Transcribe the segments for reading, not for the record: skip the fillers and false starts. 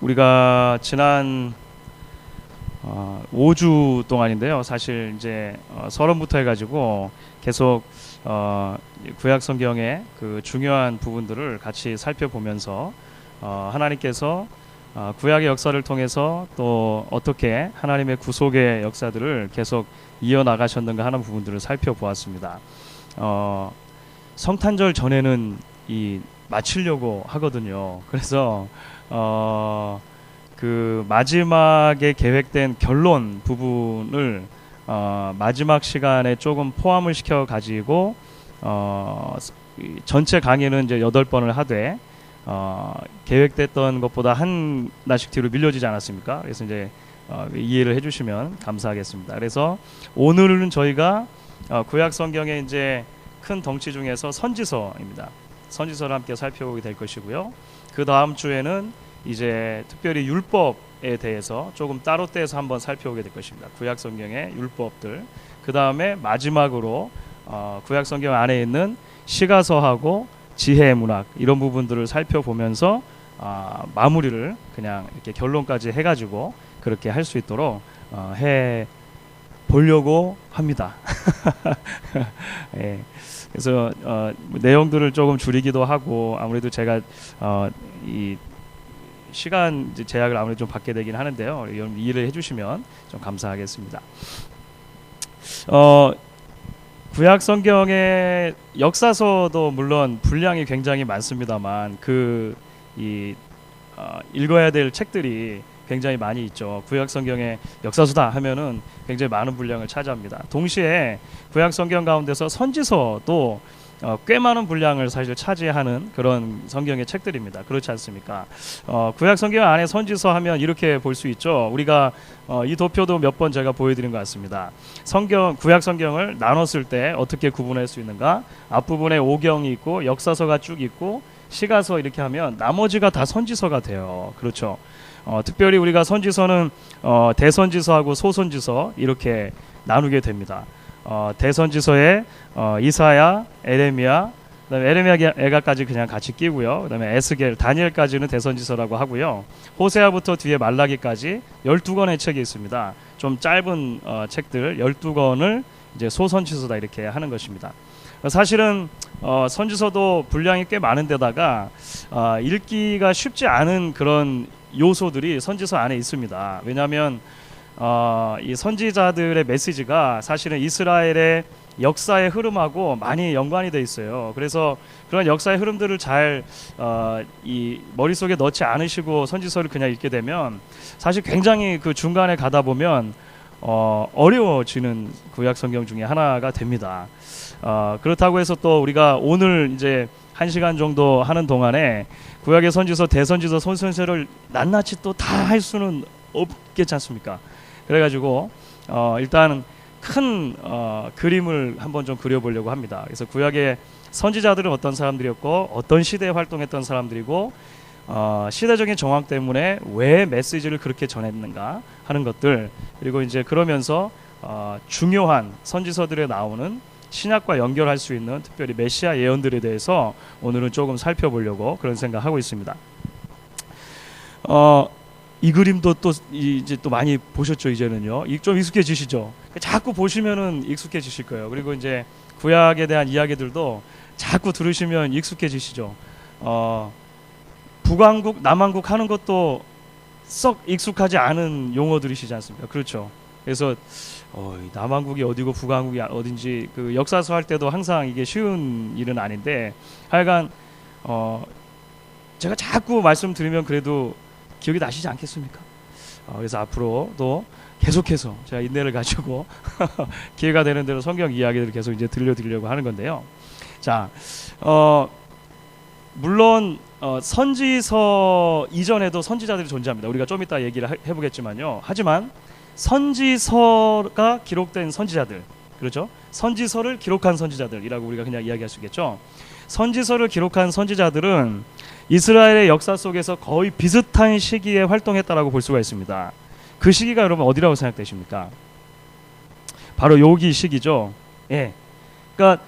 우리가 지난 5주 동안인데요. 사실 이제 서론부터 해가지고 계속 구약 성경의 그 중요한 부분들을 같이 살펴보면서 하나님께서 구약의 역사를 통해서 또 어떻게 하나님의 구속의 역사들을 계속 이어나가셨는가 하는 부분들을 살펴보았습니다. 성탄절 전에는 마치려고 하거든요. 그래서 그 마지막에 계획된 결론 부분을 마지막 시간에 조금 포함을 시켜 가지고 전체 강의는 이제 8번을 하되 계획됐던 것보다 하나씩 뒤로 밀려지지 않았습니까? 그래서 이제 이해를 해주시면 감사하겠습니다. 그래서 오늘은 저희가 구약 성경의 이제 큰 덩치 중에서 선지서입니다. 선지서를 함께 살펴보게 될 것이고요. 그 다음 주에는 이제 특별히 율법에 대해서 조금 따로 떼서 한번 살펴보게 될 것입니다. 구약 성경의 율법들. 그 다음에 마지막으로 구약 성경 안에 있는 시가서하고 지혜 문학 이런 부분들을 살펴보면서 마무리를 그냥 이렇게 결론까지 해가지고 그렇게 할 수 있도록 해 보려고 합니다. 예. 그래서 내용들을 조금 줄이기도 하고 아무래도 제가 이 시간 제약을 아무래도 좀 받게 되긴 하는데요. 이해를 해주시면 좀 감사하겠습니다. 구약 성경의 역사서도 물론 분량이 굉장히 많습니다만 읽어야 될 책들이 굉장히 많이 있죠. 구약 성경의 역사서다 하면은 굉장히 많은 분량을 차지합니다. 동시에 구약 성경 가운데서 선지서도 꽤 많은 분량을 사실 차지하는 그런 성경의 책들입니다. 그렇지 않습니까? 구약 성경 안에 선지서 하면 이렇게 볼 수 있죠. 우리가 이 도표도 몇 번 제가 보여드린 것 같습니다. 구약 성경을 나눴을 때 어떻게 구분할 수 있는가? 앞부분에 오경이 있고 역사서가 쭉 있고 시가서 이렇게 하면 나머지가 다 선지서가 돼요. 그렇죠. 특별히 우리가 선지서는 대선지서하고 소선지서 이렇게 나누게 됩니다. 대선지서에 이사야, 에레미야, 그다음에 에레미야까지 그냥 같이 끼고요. 그다음에 에스겔, 다니엘까지는 대선지서라고 하고요. 호세아부터 뒤에 말라기까지 12권의 책이 있습니다. 좀 짧은 책들 12권을 이제 소선지서다 이렇게 하는 것입니다. 사실은 선지서도 분량이 꽤 많은데다가 읽기가 쉽지 않은 그런 요소들이 선지서 안에 있습니다. 왜냐하면 이 선지자들의 메시지가 사실은 이스라엘의 역사의 흐름하고 많이 연관이 돼 있어요. 그래서 그런 역사의 흐름들을 잘 이 머릿속에 넣지 않으시고 선지서를 그냥 읽게 되면 사실 굉장히 그 중간에 가다 보면 어려워지는 구약 성경 중에 하나가 됩니다. 그렇다고 해서 또 우리가 오늘 이제 1시간 정도 하는 동안에 구약의 선지서, 대선지서, 소선지서를 낱낱이 또 다 할 수는 없겠지 않습니까? 그래가지고 일단 큰 그림을 한번 좀 그려보려고 합니다. 그래서 구약의 선지자들은 어떤 사람들이었고 어떤 시대에 활동했던 사람들이고 시대적인 정황 때문에 왜 메시지를 그렇게 전했는가 하는 것들, 그리고 이제 그러면서 중요한 선지서들에 나오는 신약과 연결할 수 있는 특별히 메시아 예언들에 대해서 오늘은 조금 살펴보려고 그런 생각하고 있습니다. 이 그림도 또 이제 또 많이 보셨죠. 이제는요. 좀 익숙해지시죠. 자꾸 보시면은 익숙해지실 거예요. 그리고 이제 구약에 대한 이야기들도 자꾸 들으시면 익숙해지시죠. 북왕국, 남왕국 하는 것도 썩 익숙하지 않은 용어들이시지 않습니까? 그렇죠. 그래서 남왕국이 어디고 북왕국이 어딘지 그 역사서 할 때도 항상 이게 쉬운 일은 아닌데 하여간 제가 자꾸 말씀드리면 그래도 기억이 나시지 않겠습니까? 그래서 앞으로도 계속해서 제가 인내를 가지고 기회가 되는 대로 성경 이야기들을 계속 이제 들려드리려고 하는 건데요. 자, 물론 선지서 이전에도 선지자들이 존재합니다. 우리가 좀 이따 얘기를 해보겠지만요. 하지만 선지서가 기록된 선지자들, 그렇죠? 선지서를 기록한 선지자들이라고 우리가 그냥 이야기할 수 있겠죠. 선지서를 기록한 선지자들은 이스라엘의 역사 속에서 거의 비슷한 시기에 활동했다라고 볼 수가 있습니다. 그 시기가 여러분 어디라고 생각되십니까? 바로 여기 시기죠. 예. 그러니까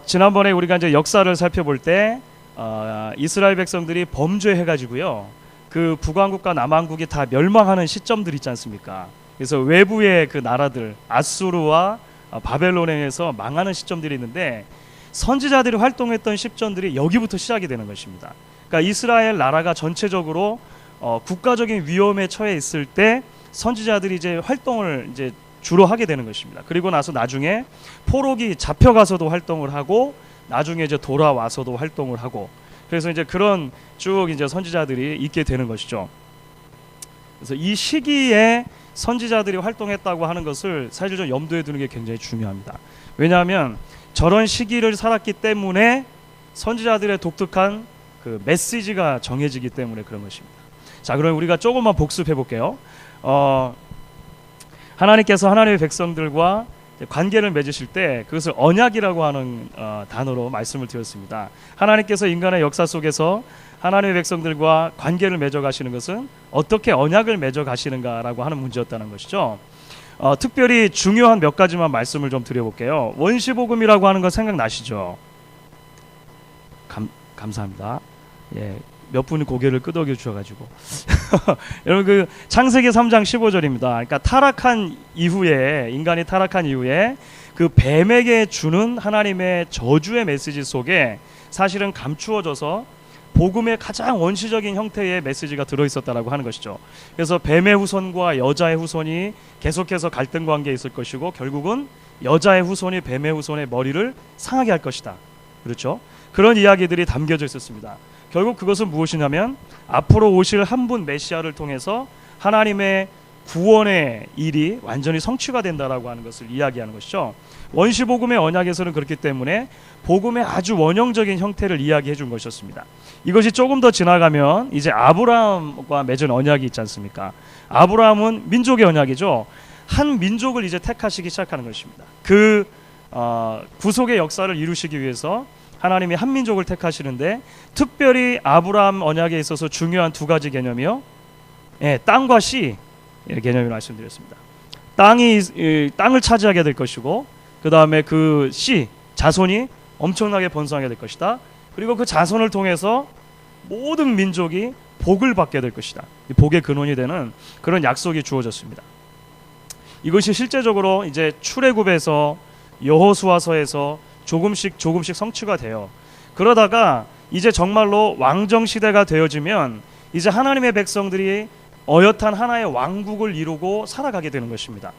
지난번에 우리가 이제 역사를 살펴볼 때 이스라엘 백성들이 범죄해가지고요, 그 북왕국과 남왕국이 다 멸망하는 시점들 있지 않습니까? 그래서 외부의 그 나라들 아수르와 바벨론에 의해서 망하는 시점들이 있는데, 선지자들이 활동했던 시점들이 여기부터 시작이 되는 것입니다. 그러니까 이스라엘 나라가 전체적으로 국가적인 위험에 처해 있을 때 선지자들이 이제 활동을 이제 주로 하게 되는 것입니다. 그리고 나서 나중에 포로기 잡혀가서도 활동을 하고, 나중에 이제 돌아와서도 활동을 하고, 그래서 이제 그런 쭉 이제 선지자들이 있게 되는 것이죠. 그래서 이 시기에 선지자들이 활동했다고 하는 것을 사실 좀 염두에 두는 게 굉장히 중요합니다. 왜냐하면 저런 시기를 살았기 때문에 선지자들의 독특한 그 메시지가 정해지기 때문에 그런 것입니다. 자, 그럼 우리가 조금만 복습해 볼게요. 하나님께서 하나님의 백성들과 관계를 맺으실 때 그것을 언약이라고 하는 단어로 말씀을 드렸습니다. 하나님께서 인간의 역사 속에서 하나님의 백성들과 관계를 맺어 가시는 것은 어떻게 언약을 맺어 가시는가라고 하는 문제였다는 것이죠. 특별히 중요한 몇 가지만 말씀을 좀 드려볼게요. 원시복음이라고 하는 거 생각나시죠? 감사합니다. 예, 몇 분이 고개를 끄덕여 주셔가지고 여러분, 그 창세기 3장 15절입니다. 그러니까 타락한 이후에, 인간이 타락한 이후에 그 뱀에게 주는 하나님의 저주의 메시지 속에 사실은 감추어져서 복음의 가장 원시적인 형태의 메시지가 들어있었다라고 하는 것이죠. 그래서 뱀의 후손과 여자의 후손이 계속해서 갈등 관계에 있을 것이고, 결국은 여자의 후손이 뱀의 후손의 머리를 상하게 할 것이다. 그렇죠? 그런 이야기들이 담겨져 있었습니다. 결국 그것은 무엇이냐면 앞으로 오실 한 분 메시아를 통해서 하나님의 구원의 일이 완전히 성취가 된다라고 하는 것을 이야기하는 것이죠. 원시복음의 언약에서는 그렇기 때문에 복음의 아주 원형적인 형태를 이야기해 준 것이었습니다. 이것이 조금 더 지나가면 이제 아브라함과 맺은 언약이 있지 않습니까? 아브라함은 민족의 언약이죠. 한 민족을 이제 택하시기 시작하는 것입니다. 그 구속의 역사를 이루시기 위해서 하나님이 한 민족을 택하시는데, 특별히 아브라함 언약에 있어서 중요한 두 가지 개념이요, 땅과 씨 개념을 말씀드렸습니다. 땅을 차지하게 될 것이고, 그 다음에 그 씨 자손이 엄청나게 번성하게 될 것이다. 그리고 그 자손을 통해서 모든 민족이 복을 받게 될 것이다. 이 복의 근원이 되는 그런 약속이 주어졌습니다. 이것이 실제적으로 이제 출애굽에서, 여호수아서에서 조금씩 성취가 돼요. 그러다가 이제 정말로 왕정 시대가 되어지면 이제 하나님의 백성들이 어엿한 하나의 왕국을 이루고 살아가게 되는 것입니다.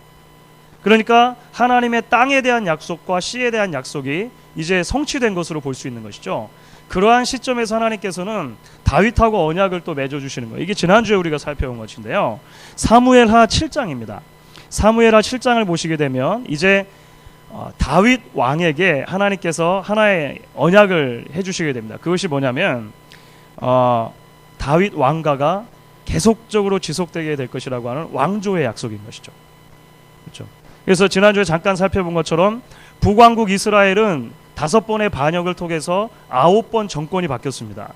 그러니까 하나님의 땅에 대한 약속과 씨에 대한 약속이 이제 성취된 것으로 볼 수 있는 것이죠. 그러한 시점에서 하나님께서는 다윗하고 언약을 또 맺어주시는 거예요. 이게 지난주에 우리가 살펴본 것인데요, 사무엘하 7장입니다. 사무엘하 7장을 보시게 되면 이제 다윗 왕에게 하나님께서 하나의 언약을 해주시게 됩니다. 그것이 뭐냐면 다윗 왕가가 계속적으로 지속되게 될 것이라고 하는 왕조의 약속인 것이죠. 그렇죠? 그래서 지난주에 잠깐 살펴본 것처럼 북왕국 이스라엘은 5번의 반역을 통해서 9번 정권이 바뀌었습니다.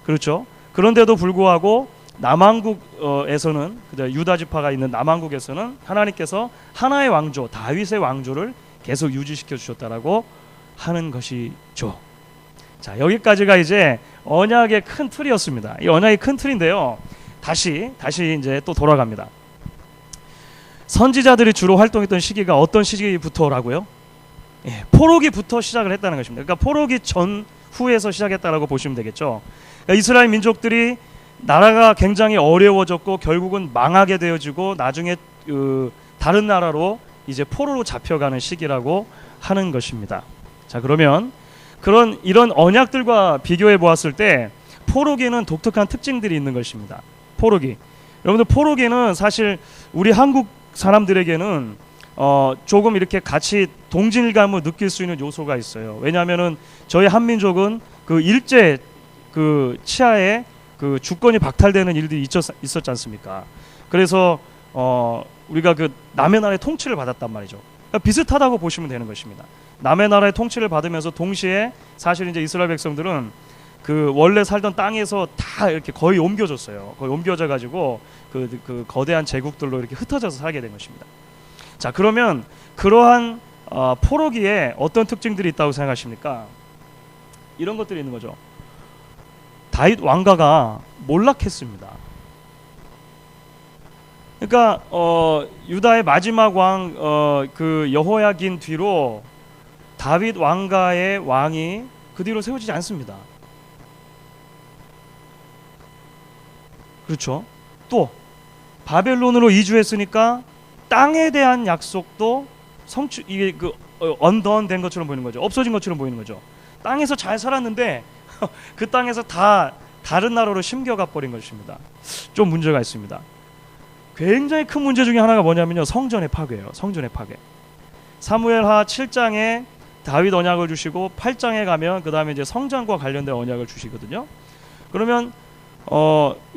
그렇죠? 그런데도 불구하고 남왕국에서는, 유다 지파가 있는 남왕국에서는 하나님께서 하나의 왕조, 다윗의 왕조를 계속 유지시켜 주셨다라고 하는 것이죠. 자, 여기까지가 이제 언약의 큰 틀이었습니다. 이 언약의 큰 틀인데요, 다시 이제 또 돌아갑니다. 선지자들이 주로 활동했던 시기가 어떤 시기부터라고요? 포로기부터 시작을 했다는 것입니다. 그러니까 포로기 전후에서 시작했다라고 보시면 되겠죠. 그러니까 이스라엘 민족들이 나라가 굉장히 어려워졌고 결국은 망하게 되어지고 나중에 다른 나라로 이제 포로로 잡혀가는 시기라고 하는 것입니다. 자, 그러면 이런 언약들과 비교해 보았을 때 포로기는 독특한 특징들이 있는 것입니다. 포로기, 여러분들, 포로기는 사실 우리 한국 사람들에게는 조금 이렇게 같이 동질감을 느낄 수 있는 요소가 있어요. 왜냐하면은 저희 한민족은 그 일제 그 치하에 그 주권이 박탈되는 일들이 있었지 않습니까? 그래서 우리가 그 남의 나라의 통치를 받았단 말이죠. 그러니까 비슷하다고 보시면 되는 것입니다. 남의 나라의 통치를 받으면서 동시에 사실 이제 이스라엘 백성들은 그 원래 살던 땅에서 다 이렇게 거의 옮겨졌어요. 거의 옮겨져 가지고 그 거대한 제국들로 이렇게 흩어져서 살게 된 것입니다. 자, 그러면 그러한 포로기에 어떤 특징들이 있다고 생각하십니까? 이런 것들이 있는 거죠. 다윗 왕가가 몰락했습니다. 그러니까 유다의 마지막 왕 그 여호야긴 뒤로 다윗 왕가의 왕이 그 뒤로 세워지지 않습니다. 그렇죠? 또 바벨론으로 이주했으니까 땅에 대한 약속도 이게 언던된 것처럼 보이는 거죠. 없어진 것처럼 보이는 거죠. 땅에서 잘 살았는데 그 땅에서 다 다른 나라로 심겨가 버린 것입니다. 좀 문제가 있습니다. 굉장히 큰 문제 중에 하나가 뭐냐면요, 성전의 파괴예요. 성전의 파괴. 사무엘하 7장에 다윗 언약을 주시고 8장에 가면 그 다음에 이제 성전과 관련된 언약을 주시거든요. 그러면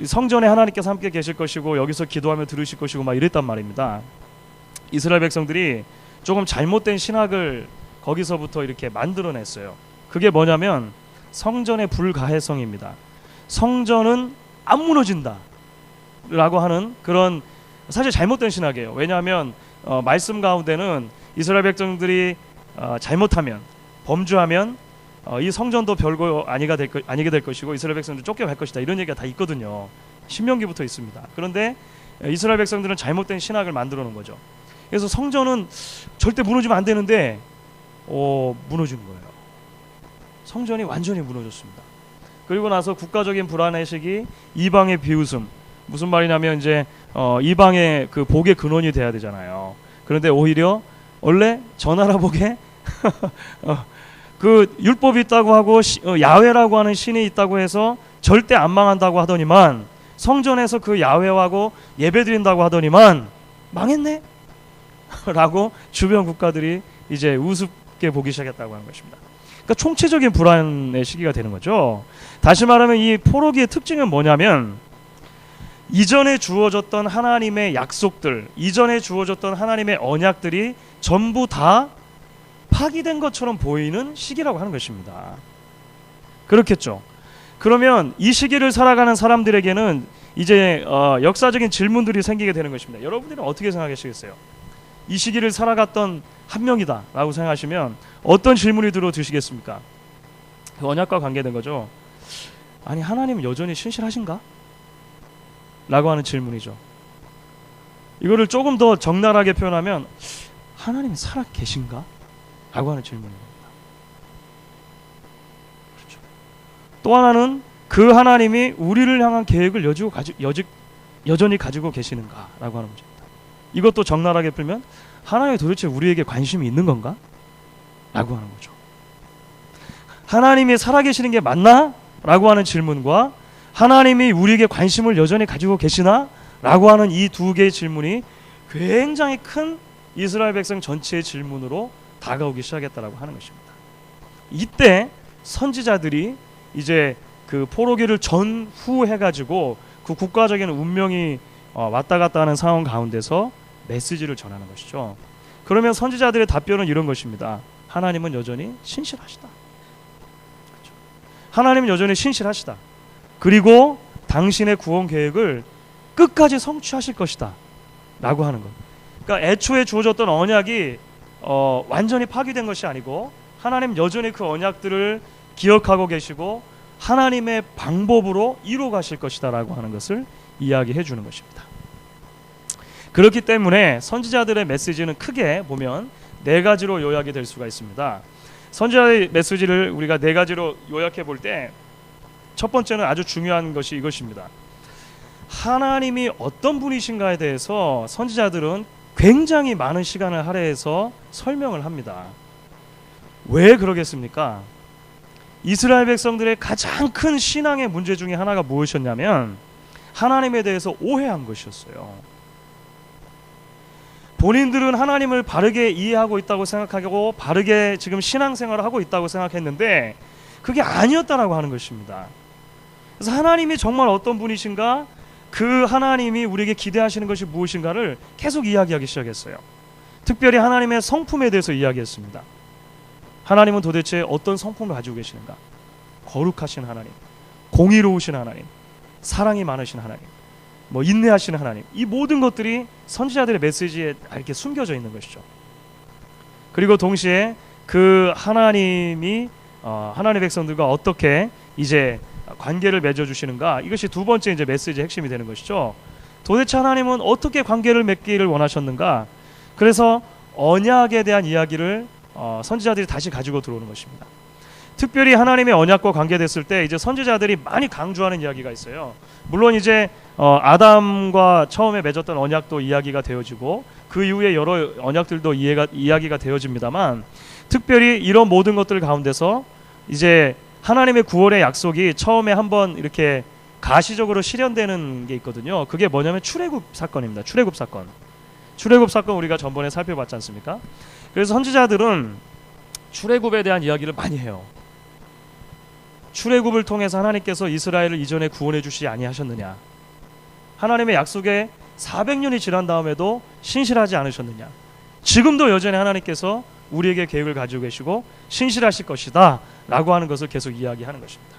성전에 하나님께서 함께 계실 것이고 여기서 기도하며 들으실 것이고 막 이랬단 말입니다. 이스라엘 백성들이 조금 잘못된 신학을 거기서부터 이렇게 만들어냈어요. 그게 뭐냐면 성전의 불가해성입니다. 성전은 안 무너진다 라고 하는 그런 사실 잘못된 신학이에요. 왜냐하면 말씀 가운데는 이스라엘 백성들이 잘못하면, 범죄하면 이 성전도 별거 아니게 될 것이고 이스라엘 백성들 쫓겨갈 것이다, 이런 얘기가 다 있거든요. 신명기부터 있습니다. 그런데 이스라엘 백성들은 잘못된 신학을 만들어 놓은 거죠. 그래서 성전은 절대 무너지면 안 되는데 무너진 거예요. 성전이 완전히 무너졌습니다. 그리고 나서 국가적인 불안의 시기, 이방의 비웃음. 무슨 말이냐면 이제 이방의 그 복의 근원이 돼야 되잖아요. 그런데 오히려 원래 저 나라 복에 그 율법이 있다고 하고 야훼라고 하는 신이 있다고 해서 절대 안 망한다고 하더니만, 성전에서 그 야훼하고 예배드린다고 하더니만 망했네 라고 주변 국가들이 이제 우습게 보기 시작했다고 하는 것입니다. 그러니까 총체적인 불안의 시기가 되는 거죠. 다시 말하면 이 포로기의 특징은 뭐냐면, 이전에 주어졌던 하나님의 약속들, 이전에 주어졌던 하나님의 언약들이 전부 다 파기된 것처럼 보이는 시기라고 하는 것입니다. 그렇겠죠. 그러면 이 시기를 살아가는 사람들에게는 이제 역사적인 질문들이 생기게 되는 것입니다. 여러분들은 어떻게 생각하시겠어요? 이 시기를 살아갔던 한 명이다 라고 생각하시면 어떤 질문이 들어드시겠습니까? 그 언약과 관계된 거죠. 아니, 하나님은 여전히 신실하신가? 라고 하는 질문이죠. 이거를 조금 더 적나라하게 표현하면 하나님이 살아 계신가? 라고 하는 질문입니다. 그렇죠. 또 하나는 그 하나님이 우리를 향한 계획을 여전히 가지고 계시는가? 라고 하는 문제입니다. 이것도 적나라하게 풀면 하나님이 도대체 우리에게 관심이 있는 건가? 라고 하는 거죠. 하나님이 살아계시는 게 맞나? 라고 하는 질문과 하나님이 우리에게 관심을 여전히 가지고 계시나? 라고 하는 이 두 개의 질문이 굉장히 큰 이스라엘 백성 전체의 질문으로 다가오기 시작했다라고 하는 것입니다. 이때 선지자들이 이제 그 포로기를 전후해가지고 그 국가적인 운명이 왔다 갔다 하는 상황 가운데서 메시지를 전하는 것이죠. 그러면 선지자들의 답변은 이런 것입니다. 하나님은 여전히 신실하시다. 그렇죠. 하나님은 여전히 신실하시다. 그리고 당신의 구원 계획을 끝까지 성취하실 것이다 라고 하는 것. 그러니까 애초에 주어졌던 언약이 완전히 파기된 것이 아니고 하나님 여전히 그 언약들을 기억하고 계시고 하나님의 방법으로 이루어 가실 것이다 라고 하는 것을 이야기해 주는 것입니다. 그렇기 때문에 선지자들의 메시지는 크게 보면 네 가지로 요약이 될 수가 있습니다. 선지자의 메시지를 우리가 네 가지로 요약해 볼 때 첫 번째는 아주 중요한 것이 이것입니다. 하나님이 어떤 분이신가에 대해서 선지자들은 굉장히 많은 시간을 할애해서 설명을 합니다. 왜 그러겠습니까? 이스라엘 백성들의 가장 큰 신앙의 문제 중에 하나가 무엇이었냐면 하나님에 대해서 오해한 것이었어요. 본인들은 하나님을 바르게 이해하고 있다고 생각하고 바르게 지금 신앙생활을 하고 있다고 생각했는데 그게 아니었다라고 하는 것입니다. 그래서 하나님이 정말 어떤 분이신가, 그 하나님이 우리에게 기대하시는 것이 무엇인가를 계속 이야기하기 시작했어요. 특별히 하나님의 성품에 대해서 이야기했습니다. 하나님은 도대체 어떤 성품을 가지고 계시는가? 거룩하신 하나님, 공의로우신 하나님, 사랑이 많으신 하나님, 인내하시는 하나님, 이 모든 것들이 선지자들의 메시지에 이렇게 숨겨져 있는 것이죠. 그리고 동시에 그 하나님이 하나님의 백성들과 어떻게 이제 관계를 맺어주시는가? 이것이 두 번째 이제 메시지의 핵심이 되는 것이죠. 도대체 하나님은 어떻게 관계를 맺기를 원하셨는가? 그래서 언약에 대한 이야기를 선지자들이 다시 가지고 들어오는 것입니다. 특별히 하나님의 언약과 관계됐을 때 이제 선지자들이 많이 강조하는 이야기가 있어요. 물론 이제 아담과 처음에 맺었던 언약도 이야기가 되어지고 그 이후에 여러 언약들도 이야기가 되어집니다만, 특별히 이런 모든 것들 가운데서 이제 하나님의 구원의 약속이 처음에 한번 이렇게 가시적으로 실현되는 게 있거든요. 그게 뭐냐면 출애굽 사건입니다. 출애굽 사건 우리가 전번에 살펴봤지 않습니까? 그래서 선지자들은 출애굽에 대한 이야기를 많이 해요. 출애굽을 통해서 하나님께서 이스라엘을 이전에 구원해 주시지 아니하셨느냐? 하나님의 약속에 400년이 지난 다음에도 신실하지 않으셨느냐? 지금도 여전히 하나님께서 우리에게 계획을 가지고 계시고 신실하실 것이다 라고 하는 것을 계속 이야기하는 것입니다.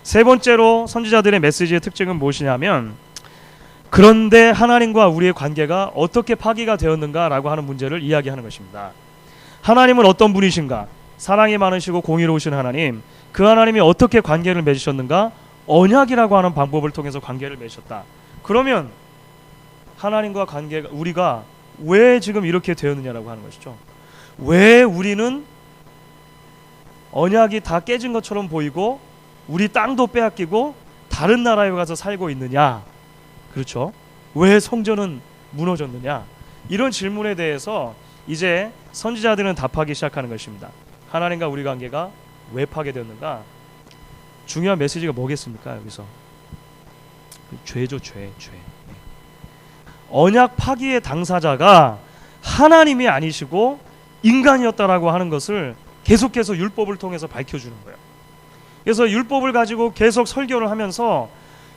세 번째로 선지자들의 메시지의 특징은 무엇이냐면, 그런데 하나님과 우리의 관계가 어떻게 파기가 되었는가 라고 하는 문제를 이야기하는 것입니다. 하나님은 어떤 분이신가? 사랑이 많으시고 공의로우신 하나님, 그 하나님이 어떻게 관계를 맺으셨는가? 언약이라고 하는 방법을 통해서 관계를 맺으셨다. 그러면 하나님과 관계가, 우리가 왜 지금 이렇게 되었느냐라고 하는 것이죠. 왜 우리는 언약이 다 깨진 것처럼 보이고 우리 땅도 빼앗기고 다른 나라에 가서 살고 있느냐? 그렇죠? 왜 성전은 무너졌느냐? 이런 질문에 대해서 이제 선지자들은 답하기 시작하는 것입니다. 하나님과 우리 관계가 왜 파괴되었는가? 중요한 메시지가 뭐겠습니까? 여기서 죄죠, 죄. 언약 파기의 당사자가 하나님이 아니시고 인간이었다라고 하는 것을 계속해서 율법을 통해서 밝혀주는 거예요. 그래서 율법을 가지고 계속 설교를 하면서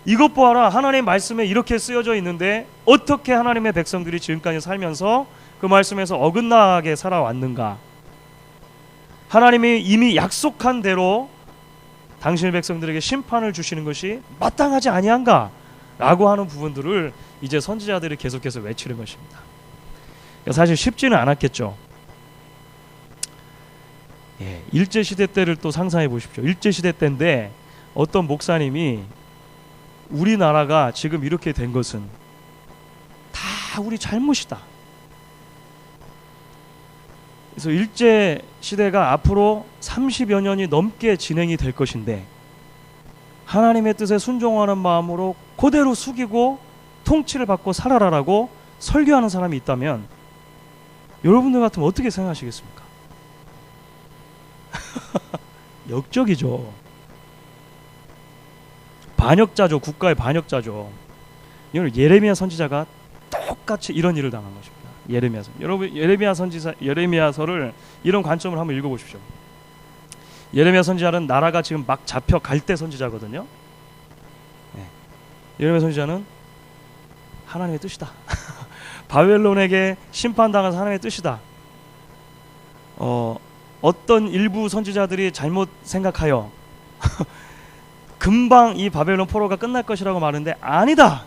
이것 보아라, 하나님의 말씀에 이렇게 쓰여져 있는데 어떻게 하나님의 백성들이 지금까지 살면서 그 말씀에서 어긋나게 살아왔는가? 하나님이 이미 약속한 대로 당신의 백성들에게 심판을 주시는 것이 마땅하지 아니한가? 라고 하는 부분들을 이제 선지자들이 계속해서 외치는 것입니다. 사실 쉽지는 않았겠죠. 일제시대 때를 또 상상해 보십시오. 일제시대 때인데 어떤 목사님이 우리나라가 지금 이렇게 된 것은 다 우리 잘못이다. 그래서 일제시대가 앞으로 30여 년이 넘게 진행이 될 것인데 하나님의 뜻에 순종하는 마음으로 그대로 숙이고 통치를 받고 살아라라고 설교하는 사람이 있다면 여러분들 같으면 어떻게 생각하시겠습니까? 역적이죠. 반역자죠. 국가의 반역자죠. 이건 예레미야 선지자가 똑같이 이런 일을 당한 것입니다. 예레미야서. 여러분 예레미야서를 이런 관점을 한번 읽어보십시오. 예레미야 선지자는 나라가 지금 막 잡혀갈 때 선지자거든요. 예레미야 선지자는 하나님의 뜻이다. 바벨론에게 심판당한 하나님의 뜻이다. 어떤 일부 선지자들이 잘못 생각하여 금방 이 바벨론 포로가 끝날 것이라고 말하는데 아니다.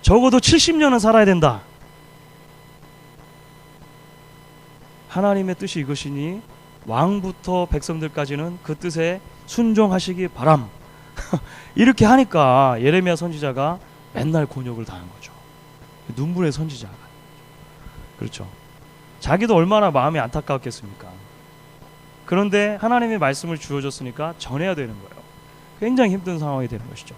적어도 70년은 살아야 된다. 하나님의 뜻이 이것이니 왕부터 백성들까지는 그 뜻에 순종하시기 바람. 이렇게 하니까 예레미야 선지자가 맨날 곤욕을 당한 거죠. 눈물의 선지자가. 그렇죠. 자기도 얼마나 마음이 안타까웠겠습니까? 그런데 하나님의 말씀을 주어줬으니까 전해야 되는 거예요. 굉장히 힘든 상황이 되는 것이죠.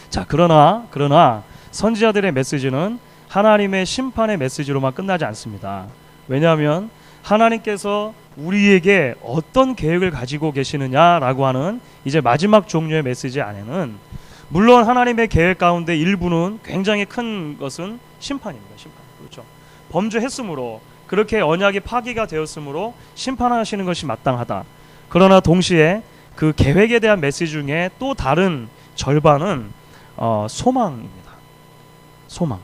자, 그러나 선지자들의 메시지는 하나님의 심판의 메시지로만 끝나지 않습니다. 왜냐하면 하나님께서 우리에게 어떤 계획을 가지고 계시느냐라고 하는 이제 마지막 종류의 메시지 안에는 물론 하나님의 계획 가운데 일부는 굉장히 큰 것은 심판입니다. 심판. 그렇죠. 범죄했으므로 그렇게 언약이 파기가 되었으므로 심판하시는 것이 마땅하다. 그러나 동시에 그 계획에 대한 메시지 중에 또 다른 절반은 소망입니다. 소망.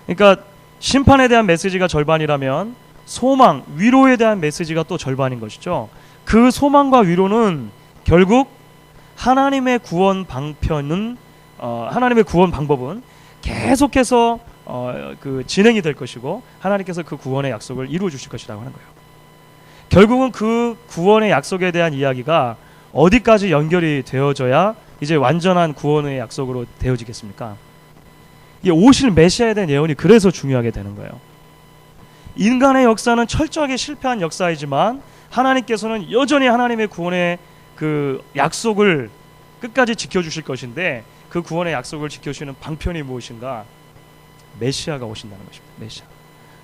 그러니까 심판에 대한 메시지가 절반이라면 소망, 위로에 대한 메시지가 또 절반인 것이죠. 그 소망과 위로는 결국 하나님의 구원 방편은 하나님의 구원 방법은 계속해서 그 진행이 될 것이고 하나님께서 그 구원의 약속을 이루어 주실 것이라고 하는 거예요. 결국은 그 구원의 약속에 대한 이야기가 어디까지 연결이 되어져야 이제 완전한 구원의 약속으로 되어지겠습니까? 이 오실 메시아에 대한 예언이 그래서 중요하게 되는 거예요. 인간의 역사는 철저하게 실패한 역사이지만 하나님께서는 여전히 하나님의 구원의 그 약속을 끝까지 지켜주실 것인데, 그 구원의 약속을 지켜주시는 방편이 무엇인가? 메시아가 오신다는 것입니다. 메시아,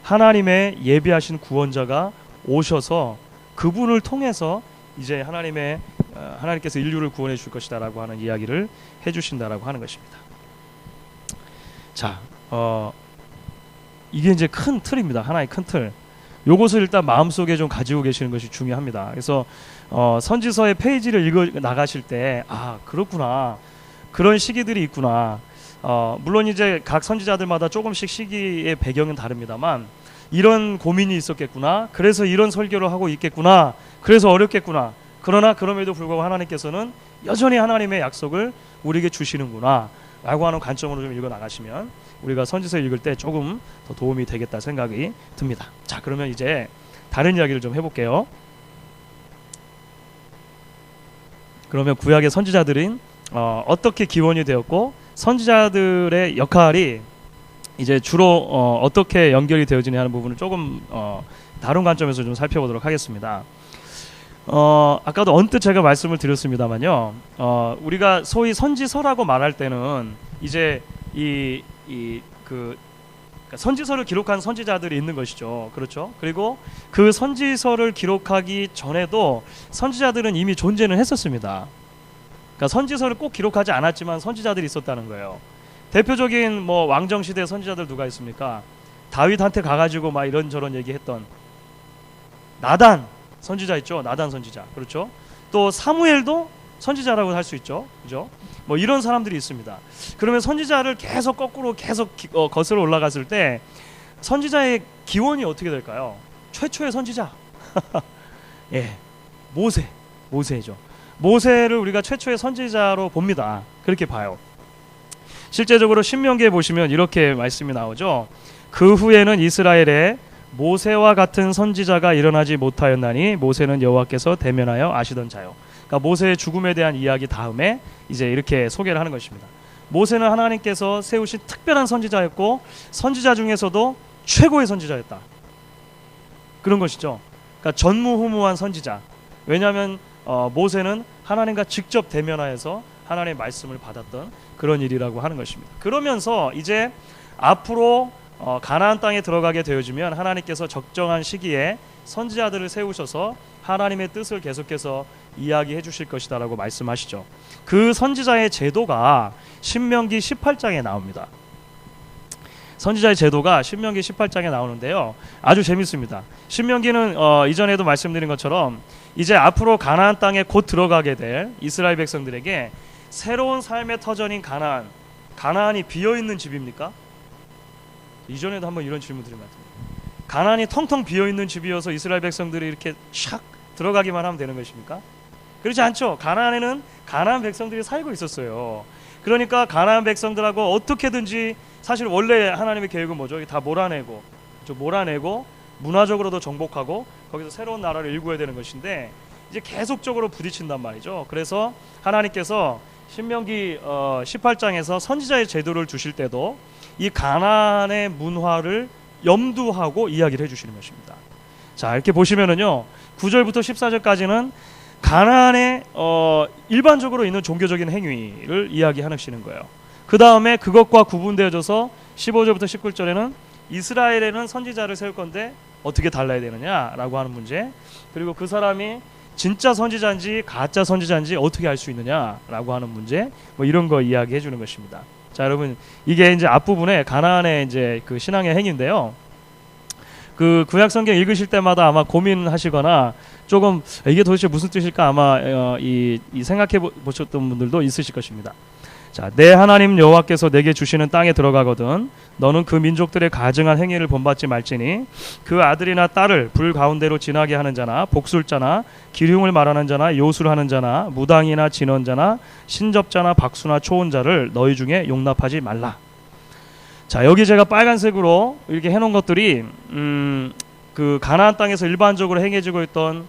하나님의 예비하신 구원자가 오셔서 그분을 통해서 이제 하나님께서 인류를 구원해 줄 것이다라고 하는 이야기를 해주신다라고 하는 것입니다. 자, 이게 이제 큰 틀입니다. 하나의 큰 틀. 요것을 일단 마음속에 좀 가지고 계시는 것이 중요합니다. 그래서 선지서의 페이지를 읽어 나가실 때, 아, 그렇구나, 그런 시기들이 있구나. 물론 이제 각 선지자들마다 조금씩 시기의 배경은 다릅니다만, 이런 고민이 있었겠구나, 그래서 이런 설교를 하고 있겠구나, 그래서 어렵겠구나. 그러나 그럼에도 불구하고 하나님께서는 여전히 하나님의 약속을 우리에게 주시는구나 라고 하는 관점으로 좀 읽어 나가시면 우리가 선지서 읽을 때 조금 더 도움이 되겠다 생각이 듭니다. 자, 그러면 이제 다른 이야기를 좀 해볼게요. 그러면 구약의 선지자들은 어떻게 기원이 되었고, 선지자들의 역할이 이제 주로 어떻게 연결이 되어지냐 하는 부분을 조금 다른 관점에서 좀 살펴보도록 하겠습니다. 아까도 언뜻 제가 말씀을 드렸습니다만요, 우리가 소위 선지서라고 말할 때는 이제 그러니까 선지서를 기록한 선지자들이 있는 것이죠. 그렇죠? 그리고 그 선지서를 기록하기 전에도 선지자들은 이미 존재는 했었습니다. 그러니까 선지서를 꼭 기록하지 않았지만 선지자들이 있었다는 거예요. 대표적인 뭐 왕정시대 선지자들 누가 있습니까? 다윗한테 가가지고 막 이런저런 얘기했던 나단 선지자 있죠. 나단 선지자. 그렇죠? 또 사무엘도 선지자라고 할 수 있죠. 그죠? 뭐 이런 사람들이 있습니다. 그러면 선지자를 계속 거꾸로 계속 거슬러 올라갔을 때 선지자의 기원이 어떻게 될까요? 최초의 선지자. 예. 모세죠. 모세를 우리가 최초의 선지자로 봅니다. 그렇게 봐요. 실제적으로 신명기에 보시면 이렇게 말씀이 나오죠. 그 후에는 이스라엘에 모세와 같은 선지자가 일어나지 못하였나니 모세는 여호와께서 대면하여 아시던 자요. 그러니까 모세의 죽음에 대한 이야기 다음에 이제 이렇게 소개를 하는 것입니다. 모세는 하나님께서 세우신 특별한 선지자였고 선지자 중에서도 최고의 선지자였다. 그런 것이죠. 그러니까 전무후무한 선지자. 왜냐하면 모세는 하나님과 직접 대면하여서 하나님의 말씀을 받았던 그런 일이라고 하는 것입니다. 그러면서 이제 앞으로 가나안 땅에 들어가게 되어지면 하나님께서 적정한 시기에 선지자들을 세우셔서 하나님의 뜻을 계속해서 이야기해 주실 것이다 라고 말씀하시죠. 그 선지자의 제도가 신명기 18장에 나옵니다. 선지자의 제도가 신명기 18장에 나오는데요, 아주 재밌습니다. 신명기는 이전에도 말씀드린 것처럼 이제 앞으로 가나안 땅에 곧 들어가게 될 이스라엘 백성들에게 새로운 삶의 터전인 가나안이 비어있는 집입니까? 이전에도 한번 이런 질문 드린 것 같아요. 가나안이 텅텅 비어있는 집이어서 이스라엘 백성들이 이렇게 샥 들어가기만 하면 되는 것입니까? 그렇지 않죠. 가나안에는 가나안 백성들이 살고 있었어요. 그러니까 가나안 백성들하고 어떻게든지, 사실 원래 하나님의 계획은 뭐죠? 다 몰아내고 문화적으로도 정복하고 거기서 새로운 나라를 일구어야 되는 것인데 이제 계속적으로 부딪힌단 말이죠. 그래서 하나님께서 신명기 18장에서 선지자의 제도를 주실 때도 이 가나안의 문화를 염두하고 이야기를 해주시는 것입니다. 자, 이렇게 보시면은요, 9절부터 14절까지는 가나안에 일반적으로 있는 종교적인 행위를 이야기하시는 거예요. 그 다음에 그것과 구분되어져서 15절부터 19절에는 이스라엘에는 선지자를 세울 건데 어떻게 달라야 되느냐라고 하는 문제, 그리고 그 사람이 진짜 선지자인지 가짜 선지자인지 어떻게 알 수 있느냐라고 하는 문제, 뭐 이런 거 이야기해 주는 것입니다. 자, 여러분, 이게 이제 앞부분에 가나안의 이제 그 신앙의 행위인데요. 그 구약 성경 읽으실 때마다 아마 고민하시거나 조금 이게 도대체 무슨 뜻일까 아마 이 생각해 보셨던 분들도 있으실 것입니다. 자, 내 하나님 여호와께서 내게 주시는 땅에 들어가거든 너는 그 민족들의 가증한 행위를 본받지 말지니 그 아들이나 딸을 불 가운데로 지나게 하는 자나 복술자나 기흉을 말하는 자나 요술을 하는 자나 무당이나 진언자나 신접자나 박수나 초혼자를 너희 중에 용납하지 말라. 자, 여기 제가 빨간색으로 이렇게 해놓은 것들이 그 가나안 땅에서 일반적으로 행해지고 있던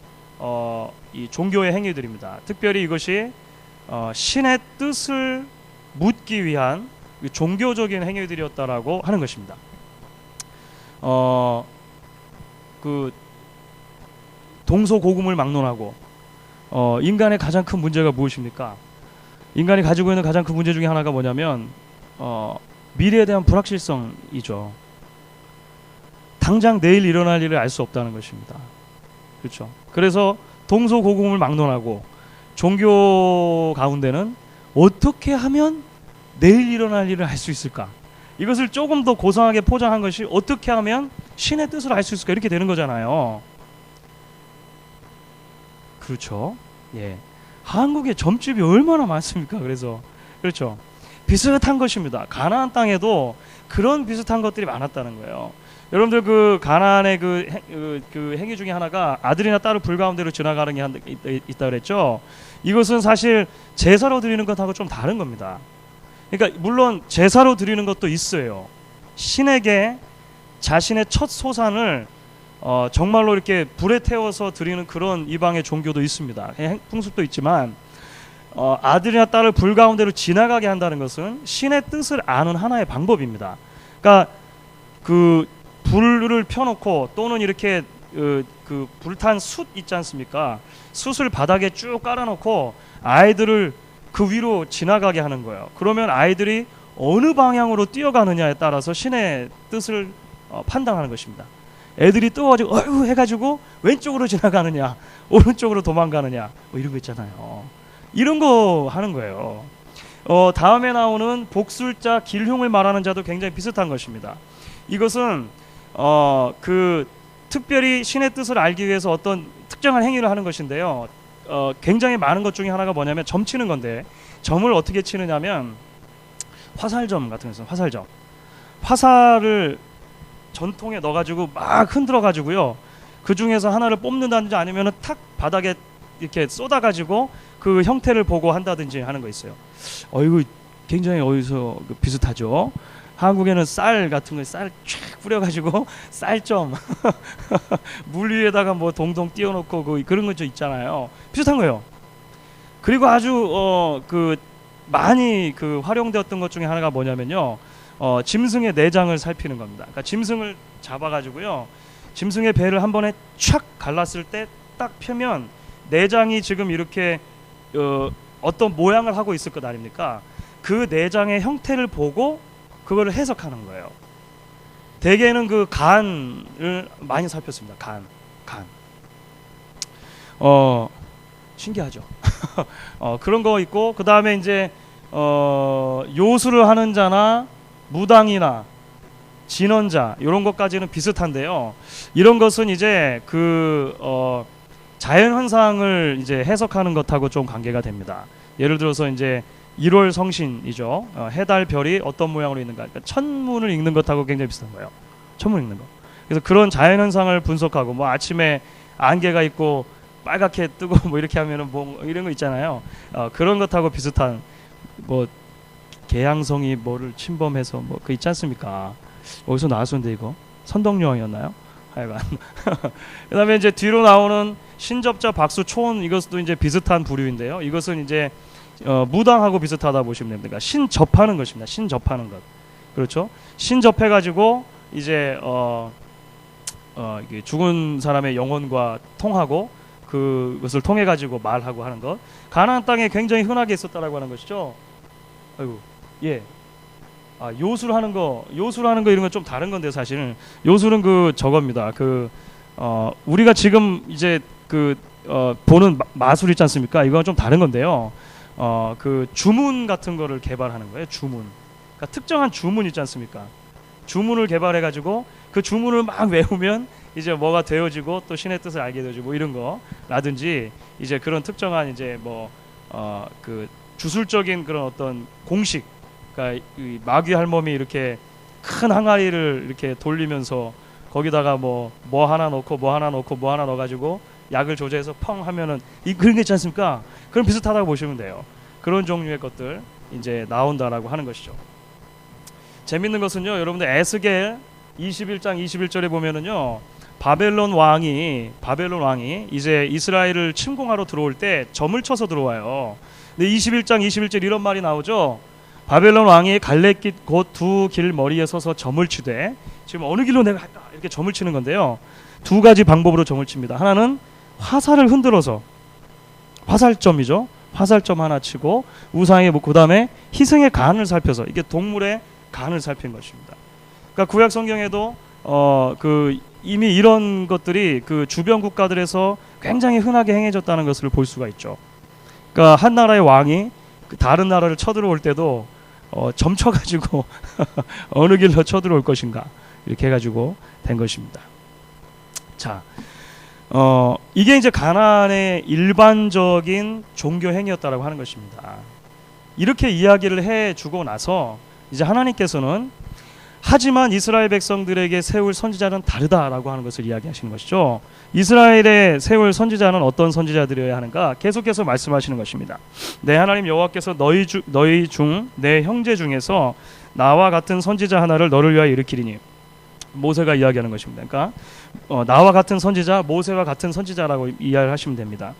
이 종교의 행위들입니다. 특별히 이것이 신의 뜻을 묻기 위한 종교적인 행위들이었다라고 하는 것입니다. 그 동서고금을 막론하고 인간의 가장 큰 문제가 무엇입니까? 인간이 가지고 있는 가장 큰 문제 중에 하나가 뭐냐면 미래에 대한 불확실성이죠. 당장 내일 일어날 일을 알 수 없다는 것입니다. 그렇죠. 그래서 동서고금을 막론하고 종교 가운데는 어떻게 하면 내일 일어날 일을 알 수 있을까? 이것을 조금 더 고상하게 포장한 것이 어떻게 하면 신의 뜻을 알 수 있을까? 이렇게 되는 거잖아요. 그렇죠. 예. 한국에 점집이 얼마나 많습니까? 그래서 그렇죠. 비슷한 것입니다. 가나안 땅에도 그런 비슷한 것들이 많았다는 거예요. 여러분들 그 가나안의 그 행위 중에 하나가 아들이나 딸을 불 가운데로 지나가는 게 있다 그랬죠. 이것은 사실 제사로 드리는 것하고 좀 다른 겁니다. 그러니까 물론 제사로 드리는 것도 있어요. 신에게 자신의 첫 소산을 정말로 이렇게 불에 태워서 드리는 그런 이방의 종교도 있습니다. 풍습도 있지만 아들이나 딸을 불 가운데로 지나가게 한다는 것은 신의 뜻을 아는 하나의 방법입니다. 그러니까 그 불을 펴놓고 또는 이렇게 그 불탄 숯 있지 않습니까? 숯을 바닥에 쭉 깔아놓고 아이들을 그 위로 지나가게 하는 거예요. 그러면 아이들이 어느 방향으로 뛰어가느냐에 따라서 신의 뜻을 판단하는 것입니다. 애들이 뜨거워지고 어휴 해가지고 왼쪽으로 지나가느냐 오른쪽으로 도망가느냐 뭐 이런 거 있잖아요. 이런 거 하는 거예요. 다음에 나오는 복술자 길흉을 말하는 자도 굉장히 비슷한 것입니다. 이것은 그 특별히 신의 뜻을 알기 위해서 어떤 특정한 행위를 하는 것인데요. 굉장히 많은 것 중에 하나가 뭐냐면 점 치는 건데 점을 어떻게 치느냐면 화살점 같은 거 있어요. 화살을 전통에 넣어가지고 막 흔들어가지고요. 그 중에서 하나를 뽑는다든지 아니면은 탁 바닥에 이렇게 쏟아가지고 그 형태를 보고 한다든지 하는 거 있어요. 이거 굉장히 어디서 비슷하죠. 한국에는 쌀 같은 거 쌀 쫙 뿌려가지고 쌀점 물 위에다가 뭐 동동 띄워놓고 그런 거 좀 있잖아요. 비슷한 거예요. 그리고 아주 그 많이 그 활용되었던 것 중에 하나가 뭐냐면요. 짐승의 내장을 살피는 겁니다. 그러니까 짐승을 잡아가지고요. 짐승의 배를 한 번에 촥 갈랐을 때 딱 펴면 내장이 지금 이렇게 어떤 모양을 하고 있을 것 아닙니까? 그 내장의 형태를 보고 그거를 해석하는 거예요. 대개는 그 간을 많이 살폈습니다. 간. 신기하죠. 그런 거 있고 그 다음에 이제 요술을 하는 자나 무당이나 진언자 이런 것까지는 비슷한데요. 이런 것은 이제 그 자연 현상을 이제 해석하는 것하고 좀 관계가 됩니다. 예를 들어서 이제 1월 성신이죠. 해달 별이 어떤 모양으로 있는가. 그러니까 천문을 읽는 것하고 굉장히 비슷한 거예요. 천문 읽는 거. 그래서 그런 자연 현상을 분석하고 뭐 아침에 안개가 있고 빨갛게 뜨고 뭐 이렇게 하면은 뭐 이런 거 있잖아요. 그런 것하고 비슷한 뭐 개양성이 뭐를 침범해서 뭐 그 있지 않습니까? 어디서 나왔었는데 이거 선덕여왕이었나요? 하여간 그다음에 이제 뒤로 나오는 신접자 박수 초원 이것도 이제 비슷한 부류인데요. 이것은 이제 무당하고 비슷하다 보시면 됩니다. 그러니까 신접하는 것입니다. 신접하는 것. 그렇죠? 신접해 가지고 이제 이게 죽은 사람의 영혼과 통하고 그것을 통해 가지고 말하고 하는 것. 가나안 땅에 굉장히 흔하게 있었다라고 하는 것이죠. 아이고. 예. 요술하는 거 이런 건 좀 다른 건데 사실은 요술은 그 저겁니다. 우리가 지금 이제 보는 마술 있지 않습니까? 이건 좀 다른 건데요. 그 주문 같은 거를 개발하는 거예요. 주문. 그러니까 특정한 주문 있지 않습니까? 주문을 개발해 가지고 그 주문을 막 외우면 이제 뭐가 되어지고 또 신의 뜻을 알게 되어지고 뭐 이런 거라든지 이제 그런 특정한 이제 그 주술적인 그런 어떤 공식. 그러니까 이 마귀 할멈이 이렇게 큰 항아리를 이렇게 돌리면서 거기다가 뭐 하나 넣고 뭐 하나 넣어가지고 약을 조제해서 펑 하면은 그런 게 있지 않습니까? 그럼 비슷하다고 보시면 돼요. 그런 종류의 것들 이제 나온다라고 하는 것이죠. 재밌는 것은요, 여러분들 에스겔 21장 21절에 보면은요, 바벨론 왕이 이제 이스라엘을 침공하러 들어올 때 점을 쳐서 들어와요. 근데 21장 21절 이런 말이 나오죠. 바벨론 왕이 갈래길 곧 두 길 머리에 서서 점을 치되, 지금 어느 길로 내가 갈까 이렇게 점을 치는 건데요. 두 가지 방법으로 점을 칩니다. 하나는 화살을 흔들어서, 화살점이죠. 화살점 하나 치고 우상의 그 다음에 희생의 간을 살펴서, 이게 동물의 간을 살핀 것입니다. 그러니까 구약 성경에도 이미 이런 것들이 그 주변 국가들에서 굉장히 흔하게 행해졌다는 것을 볼 수가 있죠. 그러니까 한 나라의 왕이 다른 나라를 쳐들어올 때도 점쳐가지고 어느 길로 쳐들어올 것인가 이렇게 해가지고 된 것입니다. 자, 이게 이제 가나안의 일반적인 종교 행위였다라고 하는 것입니다. 이렇게 이야기를 해주고 나서 이제 하나님께서는 하지만 이스라엘 백성들에게 세울 선지자는 다르다라고 하는 것을 이야기하시는 것이죠. 이스라엘에 세울 선지자는 어떤 선지자들이어야 하는가 계속해서 말씀하시는 것입니다. 내 하나님 여호와께서 너희 중 내 형제 중에서 나와 같은 선지자 하나를 너를 위하여 일으키리니, 모세가 이야기하는 것입니다. 그러니까 나와 같은 선지자, 모세와 같은 선지자라고 이해를 하시면 됩니다.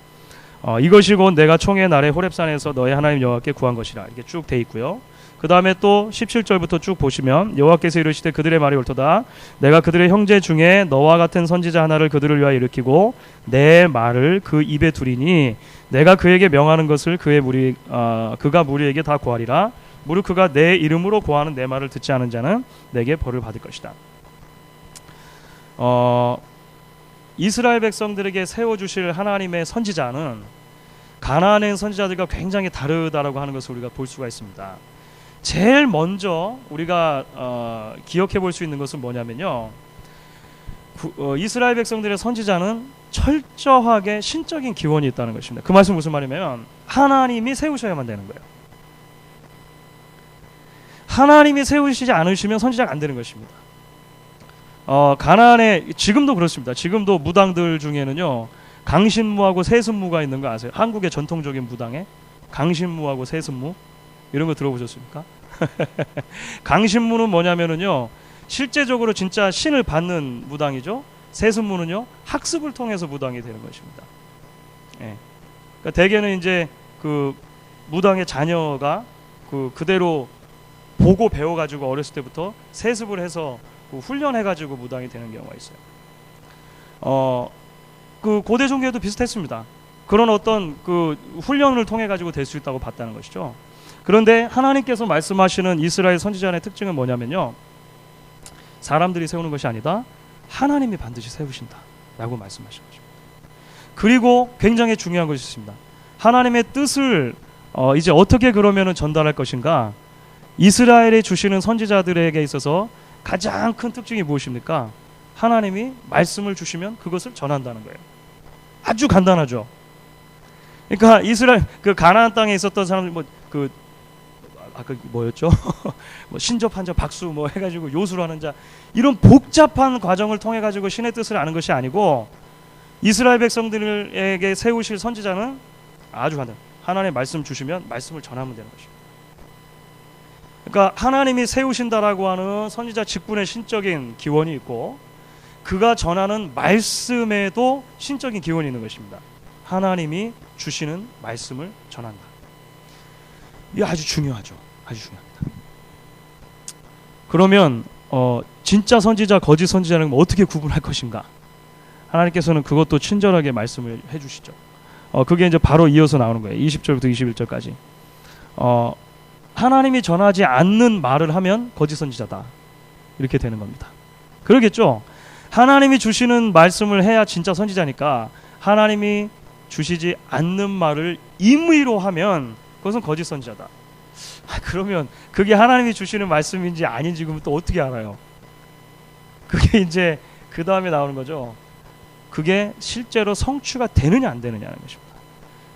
이것이 곧 내가 총회 날에 호렙산에서 너의 하나님 여호와께 구한 것이라, 이렇게 쭉 돼 있고요. 그 다음에 또 17절부터 쭉 보시면 여호와께서 이르시되 그들의 말이 옳도다. 내가 그들의 형제 중에 너와 같은 선지자 하나를 그들을 위하여 일으키고 내 말을 그 입에 두리니 내가 그에게 명하는 것을 그가 무리에게 다 고하리라. 무릇 그가 내 이름으로 고하는 내 말을 듣지 않은 자는 내게 벌을 받을 것이다. 이스라엘 백성들에게 세워주실 하나님의 선지자는 가나안의 선지자들과 굉장히 다르다라고 하는 것을 우리가 볼 수가 있습니다. 제일 먼저 우리가 기억해 볼 수 있는 것은 뭐냐면요, 이스라엘 백성들의 선지자는 철저하게 신적인 기원이 있다는 것입니다. 그 말씀 무슨 말이냐면 하나님이 세우셔야만 되는 거예요. 하나님이 세우시지 않으시면 선지자가 안 되는 것입니다. 가나안에 지금도 그렇습니다. 지금도 무당들 중에는요, 강신무하고 세습무가 있는 거 아세요? 한국의 전통적인 무당에 강신무하고 세습무 이런 거 들어보셨습니까? 강신무는 뭐냐면은요, 실제적으로 진짜 신을 받는 무당이죠. 세습무는요, 학습을 통해서 무당이 되는 것입니다. 예. 그러니까 대개는 이제 그 무당의 자녀가 그대로 보고 배워가지고 어렸을 때부터 세습을 해서 훈련해가지고 무당이 되는 경우가 있어요. 그 고대 종교에도 비슷했습니다. 그런 어떤 그 훈련을 통해 가지고 될 수 있다고 봤다는 것이죠. 그런데 하나님께서 말씀하시는 이스라엘 선지자의 특징은 뭐냐면요, 사람들이 세우는 것이 아니다, 하나님이 반드시 세우신다라고 말씀하시는 것입니다. 그리고 굉장히 중요한 것이 있습니다. 하나님의 뜻을 이제 어떻게 그러면은 전달할 것인가? 이스라엘에 주시는 선지자들에게 있어서 가장 큰 특징이 무엇입니까? 하나님이 말씀을 주시면 그것을 전한다는 거예요. 아주 간단하죠. 그러니까 이스라엘 그 가나안 땅에 있었던 사람들 뭐였죠? 뭐 신접한 자, 박수 뭐 해가지고 요술을 하는 자, 이런 복잡한 과정을 통해 가지고 신의 뜻을 아는 것이 아니고, 이스라엘 백성들에게 세우실 선지자는 아주 간단. 하나님의 말씀 주시면 말씀을 전하면 되는 것입니다. 그러니까 하나님이 세우신다라고 하는 선지자 직분의 신적인 기원이 있고, 그가 전하는 말씀에도 신적인 기원이 있는 것입니다. 하나님이 주시는 말씀을 전한다. 이게 아주 중요하죠. 아주 중요합니다. 그러면 진짜 선지자, 거짓 선지자는 어떻게 구분할 것인가? 하나님께서는 그것도 친절하게 말씀을 해주시죠. 그게 이제 바로 이어서 나오는 거예요. 20절부터 21절까지. 하나님이 전하지 않는 말을 하면 거짓 선지자다, 이렇게 되는 겁니다. 그러겠죠. 하나님이 주시는 말씀을 해야 진짜 선지자니까, 하나님이 주시지 않는 말을 임의로 하면 그것은 거짓 선지자다. 그러면 그게 하나님이 주시는 말씀인지 아닌지 그럼 또 어떻게 알아요? 그게 이제 그 다음에 나오는 거죠. 그게 실제로 성취가 되느냐 안 되느냐는 것입니다.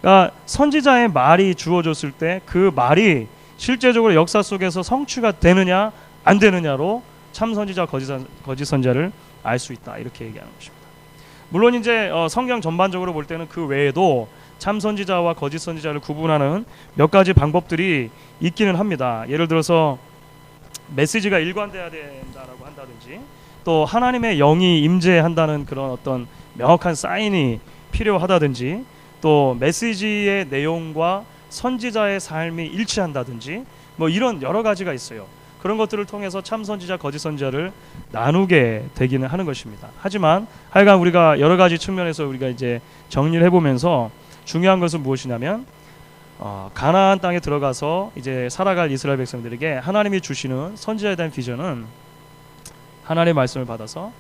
그러니까 선지자의 말이 주어졌을 때 그 말이 실제적으로 역사 속에서 성취가 되느냐 안 되느냐로 참 선지자, 거짓 선지자를 알 수 있다, 이렇게 얘기하는 것입니다. 물론 이제 성경 전반적으로 볼 때는 그 외에도 참 선지자와 거짓 선지자를 구분하는 몇 가지 방법들이 있기는 합니다. 예를 들어서 메시지가 일관돼야 된다라고 한다든지, 또 하나님의 영이 임재한다는 그런 어떤 명확한 사인이 필요하다든지, 또 메시지의 내용과 선지자의 삶이 일치한다든지, 뭐 이런 여러 가지가 있어요. 그런 것들을 통해서 참 선지자, 거짓 선지자를 나누게 되기는 하는 것입니다. 하지만 하여간 우리가 여러 가지 측면에서 우리가 이제 정리를 해보면서 중요한 것은 무엇이냐면, 가나안 땅에 들어가서 이제 살아갈 이스라엘 백성들에게 하나님이 주시는 선지자에 대한 비전은 하나님의 말씀을 받아서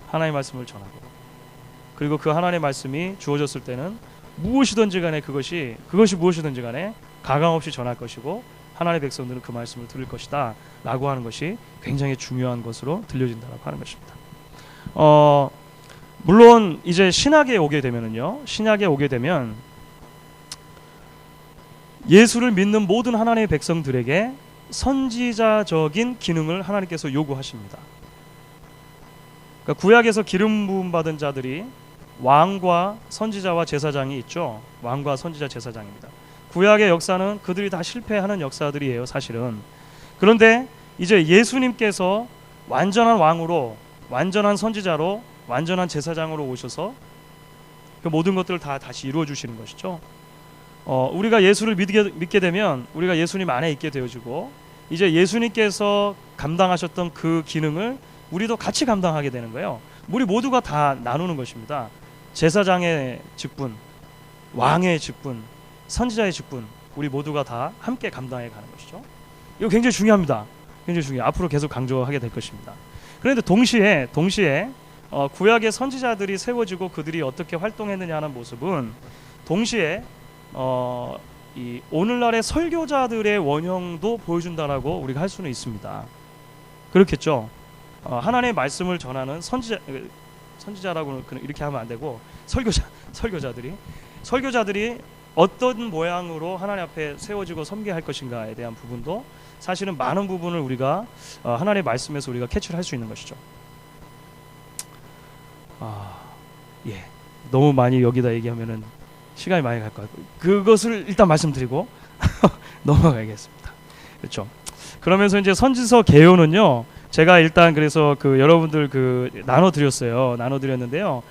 하나님의 말씀을 전하고, 그리고 그 하나님의 말씀이 주어졌을 때는 무엇이든지 간에 그것이 무엇이든지 간에 가감 없이 전할 것이고, 하나님의 백성들은 그 말씀을 들을 것이다 라고 하는 것이 굉장히 중요한 것으로 들려진다고 하는 것입니다. 물론 이제 신약에 오게 되면 예수를 믿는 모든 하나님의 백성들에게 선지자적인 기능을 하나님께서 요구하십니다. 그러니까 구약에서 기름 부음 받은 자들이 왕과 선지자와 제사장이 있죠. 왕과 선지자, 제사장입니다. 구약의 역사는 그들이 다 실패하는 역사들이에요, 사실은. 그런데 이제 예수님께서 완전한 왕으로, 완전한 선지자로, 완전한 제사장으로 오셔서 그 모든 것들을 다 다시 이루어 주시는 것이죠. 우리가 예수를 믿게 되면 우리가 예수님 안에 있게 되어지고, 이제 예수님께서 감당하셨던 그 기능을 우리도 같이 감당하게 되는 거예요. 우리 모두가 다 나누는 것입니다. 제사장의 직분, 왕의 직분, 선지자의 직분, 우리 모두가 다 함께 감당해 가는 것이죠. 이거 굉장히 중요합니다. 굉장히 중요해요. 앞으로 계속 강조하게 될 것입니다. 그런데 동시에 구약의 선지자들이 세워지고 그들이 어떻게 활동했느냐 하는 모습은 동시에 이 오늘날의 설교자들의 원형도 보여준다라고 우리가 할 수는 있습니다. 그렇겠죠. 하나님의 말씀을 전하는 선지자라고는 이렇게 하면 안 되고, 설교자들이 어떤 모양으로 하나님 앞에 세워지고 섬겨야 할 것인가에 대한 부분도 사실은 많은 부분을 우리가 하나님의 말씀에서 우리가 캐치를 할 수 있는 것이죠. 너무 많이 여기다 얘기하면은 시간이 많이 갈 것 같고, 그것을 일단 말씀드리고 넘어가야겠습니다. 그렇죠. 그러면서 이제 선지서 개요는요, 제가 일단 그래서 여러분들 나눠드렸는데요.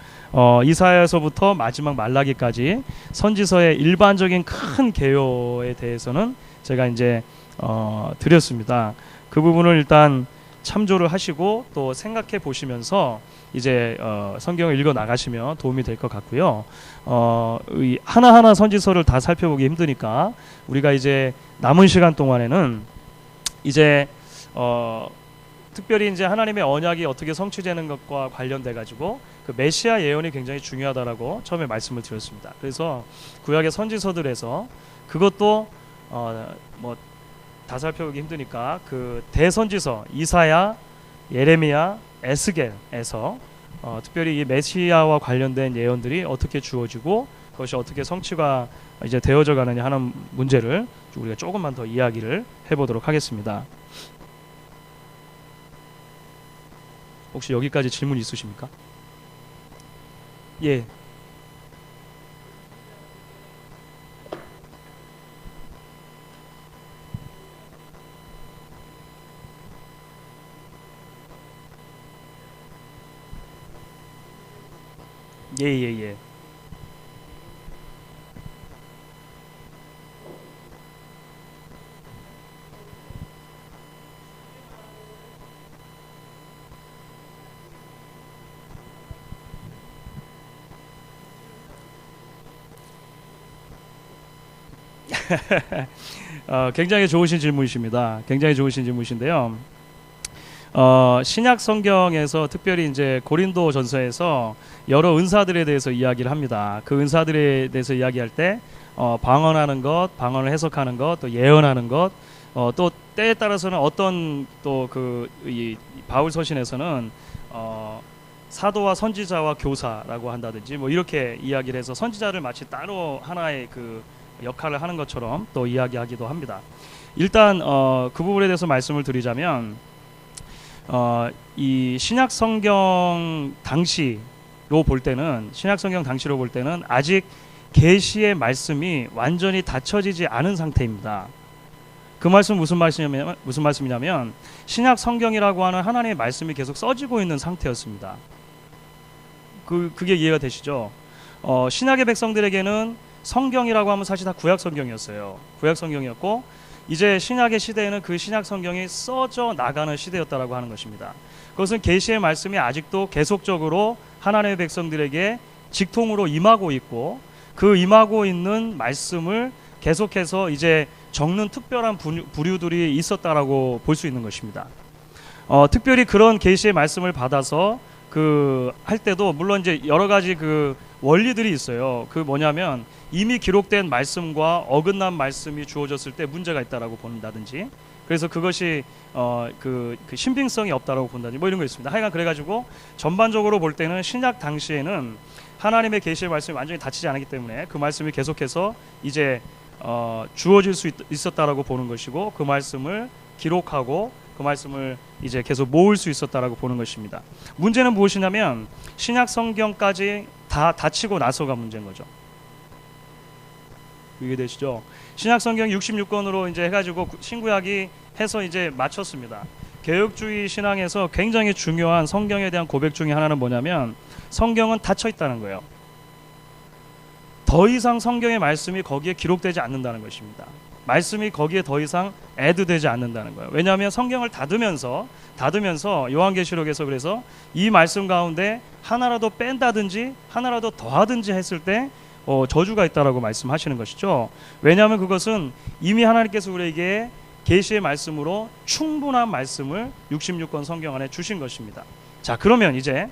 이사야서부터 마지막 말라기까지 선지서의 일반적인 큰 개요에 대해서는 제가 이제 드렸습니다. 그 부분을 일단 참조를 하시고 또 생각해 보시면서 이제 성경을 읽어 나가시면 도움이 될 것 같고요. 이 하나하나 선지서를 다 살펴보기 힘드니까 우리가 이제 남은 시간 동안에는 이제 특별히 이제 하나님의 언약이 어떻게 성취되는 것과 관련돼 가지고 그 메시아 예언이 굉장히 중요하다라고 처음에 말씀을 드렸습니다. 그래서 구약의 선지서들에서 그것도 뭐 다 살펴보기 힘드니까 그 대선지서 이사야, 예레미야, 에스겔에서 특별히 이 메시아와 관련된 예언들이 어떻게 주어지고 그것이 어떻게 성취가 이제 되어져 가느냐 하는 문제를 우리가 조금만 더 이야기를 해보도록 하겠습니다. 혹시 여기까지 질문 있으십니까? 예. 예. 굉장히 좋으신 질문이십니다. 굉장히 좋으신 질문이신데요. 신약 성경에서 특별히 이제 고린도 전서에서 여러 은사들에 대해서 이야기를 합니다. 그 은사들에 대해서 이야기할 때 방언하는 것, 방언을 해석하는 것, 또 예언하는 것, 또 때에 따라서는 어떤 또 이 바울 서신에서는 사도와 선지자와 교사라고 한다든지 뭐 이렇게 이야기를 해서 선지자를 마치 따로 하나의 그 역할을 하는 것처럼 또 이야기하기도 합니다. 일단 그 부분에 대해서 말씀을 드리자면 이 신약 성경 당시로 볼 때는 아직 계시의 말씀이 완전히 닫혀지지 않은 상태입니다. 그 말씀 무슨 말씀이냐면 신약 성경이라고 하는 하나님의 말씀이 계속 써지고 있는 상태였습니다. 그게 이해가 되시죠? 신약의 백성들에게는 성경이라고 하면 사실 다 구약 성경이었어요. 구약 성경이었고 이제 신약의 시대에는 그 신약 성경이 써져 나가는 시대였다라고 하는 것입니다. 그것은 계시의 말씀이 아직도 계속적으로 하나님의 백성들에게 직통으로 임하고 있고 그 임하고 있는 말씀을 계속해서 이제 적는 특별한 부류들이 있었다라고 볼 수 있는 것입니다. 특별히 그런 계시의 말씀을 받아서 할 때도 물론 이제 여러 가지 원리들이 있어요. 뭐냐면 이미 기록된 말씀과 어긋난 말씀이 주어졌을 때 문제가 있다라고 본다든지, 그래서 그것이 그 신빙성이 없다라고 본다든지 뭐 이런 거 있습니다. 하여간 그래가지고 전반적으로 볼 때는 신약 당시에는 하나님의 계시의 말씀이 완전히 닫히지 않았기 때문에 그 말씀이 계속해서 이제 주어질 수 있었다라고 보는 것이고, 그 말씀을 기록하고 그 말씀을 이제 계속 모을 수 있었다라고 보는 것입니다. 문제는 무엇이냐면 신약 성경까지 다 닫히고 나서가 문제인 거죠. 이해되시죠? 신약 성경 66권으로 이제 해가지고 신구약이 해서 이제 마쳤습니다. 개혁주의 신앙에서 굉장히 중요한 성경에 대한 고백 중에 하나는 뭐냐면 성경은 닫혀 있다는 거예요. 더 이상 성경의 말씀이 거기에 기록되지 않는다는 것입니다. 말씀이 거기에 더 이상 애드되지 않는다는 거예요. 왜냐하면 성경을 닫으면서 요한계시록에서 그래서 이 말씀 가운데 하나라도 뺀다든지 하나라도 더하든지 했을 때 저주가 있다라고 말씀하시는 것이죠. 왜냐하면 그것은 이미 하나님께서 우리에게 계시의 말씀으로 충분한 말씀을 66권 성경 안에 주신 것입니다. 자, 그러면 이제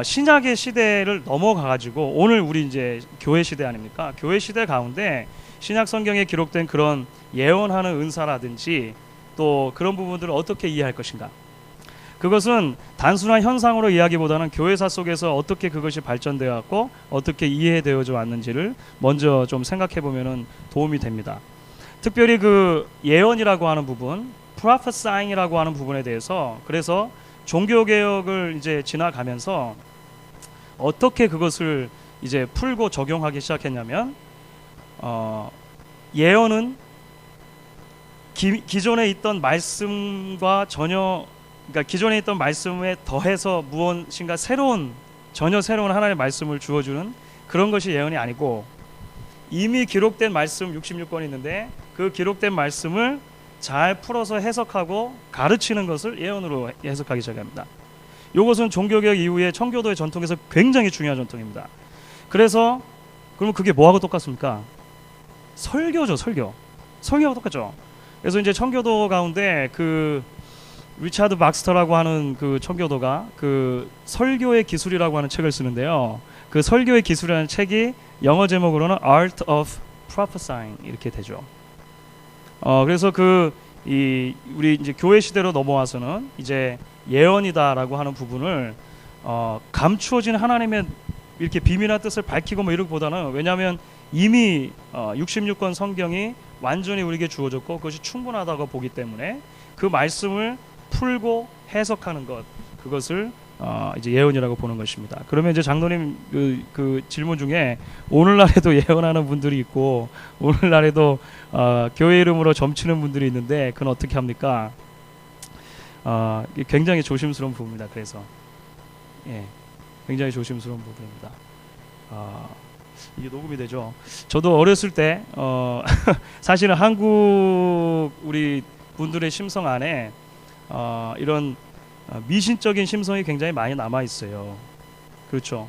신약의 시대를 넘어가가지고 오늘 우리 이제 교회 시대 아닙니까? 교회 시대 가운데 신약 성경에 기록된 그런 예언하는 은사라든지 또 그런 부분들을 어떻게 이해할 것인가? 그것은 단순한 현상으로 이야기보다는 교회사 속에서 어떻게 그것이 발전되어 왔고 어떻게 이해되어져 왔는지를 먼저 좀 생각해 보면은 도움이 됩니다. 특별히 그 예언이라고 하는 부분, prophesying이라고 하는 부분에 대해서 그래서 종교개혁을 이제 지나가면서 어떻게 그것을 이제 풀고 적용하기 시작했냐면 예언은 기존에 있던 말씀과 그러니까 기존에 있던 말씀에 더해서 무엇인가 전혀 새로운 하나님의 말씀을 주어주는 그런 것이 예언이 아니고, 이미 기록된 말씀 66권이 있는데 그 기록된 말씀을 잘 풀어서 해석하고 가르치는 것을 예언으로 해석하기 시작합니다. 이것은 종교개혁 이후에 청교도의 전통에서 굉장히 중요한 전통입니다. 그래서 그러면 그게 뭐하고 똑같습니까? 설교죠. 설교하고 똑같죠. 그래서 이제 청교도 가운데 리차드 박스터라고 하는 그 청교도가 설교의 기술이라고 하는 책을 쓰는데요. 그 설교의 기술이라는 책이 영어 제목으로는 Art of Prophesying 이렇게 되죠. 그래서 우리 이제 교회 시대로 넘어와서는 이제 예언이다라고 하는 부분을 감추어진 하나님의 이렇게 비밀한 뜻을 밝히고 뭐 이러기보다는, 왜냐하면 이미 66권 성경이 완전히 우리에게 주어졌고 그것이 충분하다고 보기 때문에 그 말씀을 풀고 해석하는 그것을 이제 예언이라고 보는 것입니다. 그러면 이제 장로님 그 질문 중에 오늘날에도 예언하는 분들이 있고 오늘날에도 교회 이름으로 점치는 분들이 있는데 그건 어떻게 합니까? 굉장히 조심스러운 부분입니다. 그래서 굉장히 조심스러운 부분입니다. 이게 녹음이 되죠. 저도 어렸을 때 사실은 한국 우리 분들의 심성 안에 이런 미신적인 심성이 굉장히 많이 남아 있어요. 그렇죠.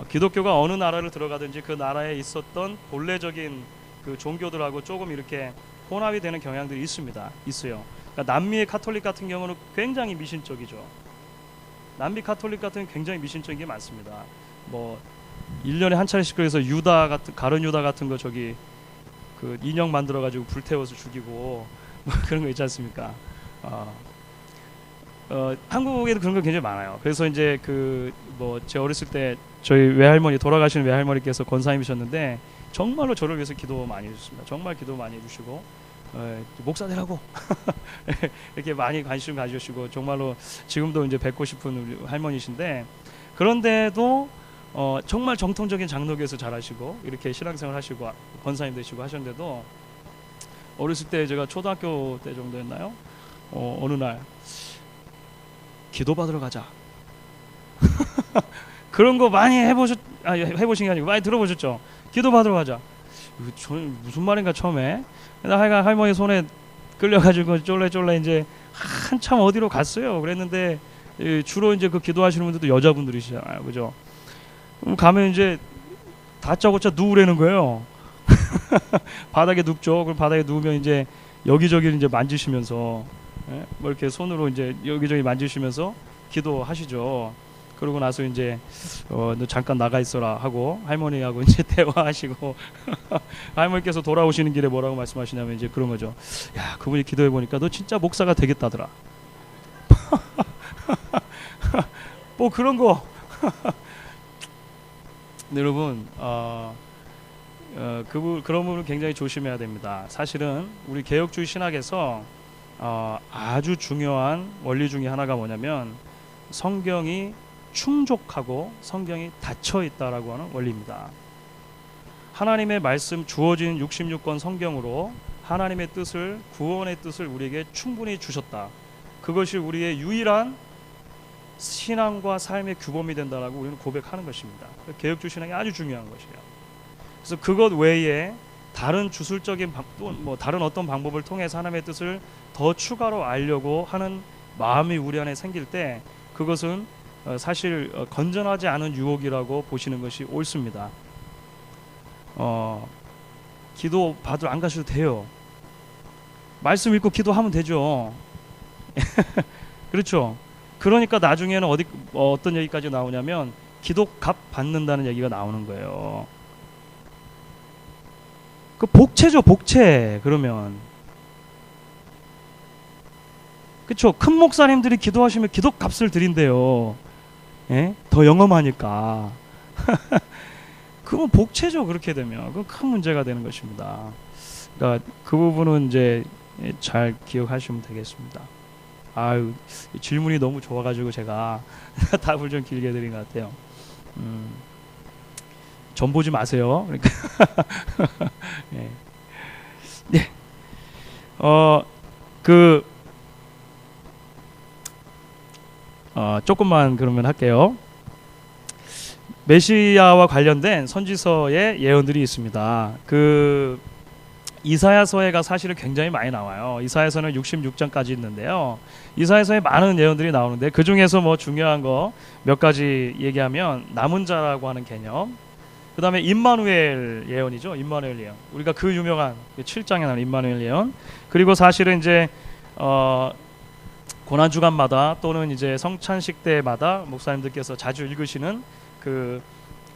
기독교가 어느 나라를 들어가든지 그 나라에 있었던 본래적인 그 종교들하고 조금 이렇게 혼합이 되는 경향들이 있어요. 그러니까 남미의 가톨릭 같은 경우는 굉장히 미신적이죠. 남미 가톨릭 같은 굉장히 미신적인 게 많습니다. 뭐 1년에 한 차례씩 그래서 가룟 유다 같은 거 그 인형 만들어 가지고 불태워서 죽이고 뭐 그런 거 있지 않습니까? 한국에도 그런 거 굉장히 많아요. 그래서 이제 제 어렸을 때 저희 외할머니, 돌아가신 외할머니께서 권사님이셨는데 정말로 저를 위해서 기도 많이 해주셨습니다. 정말 기도 많이 해주시고 목사 되라고 이렇게 많이 관심 가지시고 정말로 지금도 이제 뵙고 싶은 우리 할머니신데, 그런데도 정말 정통적인 장로교에서 자라시고 이렇게 신앙생활 하시고 권사님 되시고 하셨는데도 어렸을 때 제가 초등학교 때 정도였나요? 어느 날 기도 받으러 가자. 그런 거 많이 해보신 게 아니고 많이 들어보셨죠? 기도 받으러 가자. 이거 무슨 말인가 처음에. 하여간 할머니 손에 끌려가지고 쫄래 이제 한참 어디로 갔어요. 그랬는데 주로 이제 그 기도하시는 분들도 여자분들이시잖아요, 그죠? 그럼 가면 이제 다짜고짜 누우라는 거예요. 바닥에 눕죠. 그럼 바닥에 누우면 이제 여기저기 이제 만지시면서, 예? 뭐 이렇게 손으로 이제 여기저기 만지시면서 기도하시죠. 그러고 나서 이제 너 잠깐 나가 있어라 하고 할머니하고 이제 대화하시고 할머니께서 돌아오시는 길에 뭐라고 말씀하시냐면 이제 그런 거죠. 야, 그분이 기도해 보니까 너 진짜 목사가 되겠다더라. 뭐 그런 거. 네, 여러분, 그런 부분을 굉장히 조심해야 됩니다. 사실은 우리 개혁주의 신학에서 아주 중요한 원리 중에 하나가 뭐냐면 성경이 충족하고 성경이 닫혀 있다라고 하는 원리입니다. 하나님의 말씀 주어진 66권 성경으로 하나님의 뜻을, 구원의 뜻을 우리에게 충분히 주셨다. 그것이 우리의 유일한 신앙과 삶의 규범이 된다라고 우리는 고백하는 것입니다. 개혁주의 신앙이 아주 중요한 것이에요. 그래서 그것 외에 다른 주술적인 다른 어떤 방법을 통해서 하나님의 뜻을 더 추가로 알려고 하는 마음이 우리 안에 생길 때 그것은 사실 건전하지 않은 유혹이라고 보시는 것이 옳습니다. 기도 받으러 안 가셔도 돼요. 말씀 읽고 기도하면 되죠. 그렇죠. 그러니까 나중에는 어떤 얘기까지 나오냐면 기도값 받는다는 얘기가 나오는 거예요. 그 복채죠, 복채. 그러면 그렇죠. 큰 목사님들이 기도하시면 기도값을 드린대요. 예? 더 영험하니까. 그건 복채죠. 그렇게 되면 그건 큰 문제가 되는 것입니다. 그러니까 그 부분은 이제 잘 기억하시면 되겠습니다. 아유, 질문이 너무 좋아가지고 제가 답을 좀 길게 드린 것 같아요. 전 보지 마세요. 그러니까 네. 네. 조금만 그러면 할게요. 메시아와 관련된 선지서의 예언들이 있습니다. 그 이사야서에가 사실은 굉장히 많이 나와요. 이사야서는 66장까지 있는데요. 이사야서에 많은 예언들이 나오는데 그 중에서 뭐 중요한 거 몇 가지 얘기하면 남은 자라고 하는 개념, 그 다음에 임마누엘 예언이죠. 임마누엘 예언. 우리가 그 유명한 7장에 나오는 임마누엘 예언. 그리고 사실은 이제 고난주간마다 또는 이제 성찬식 때마다 목사님들께서 자주 읽으시는 그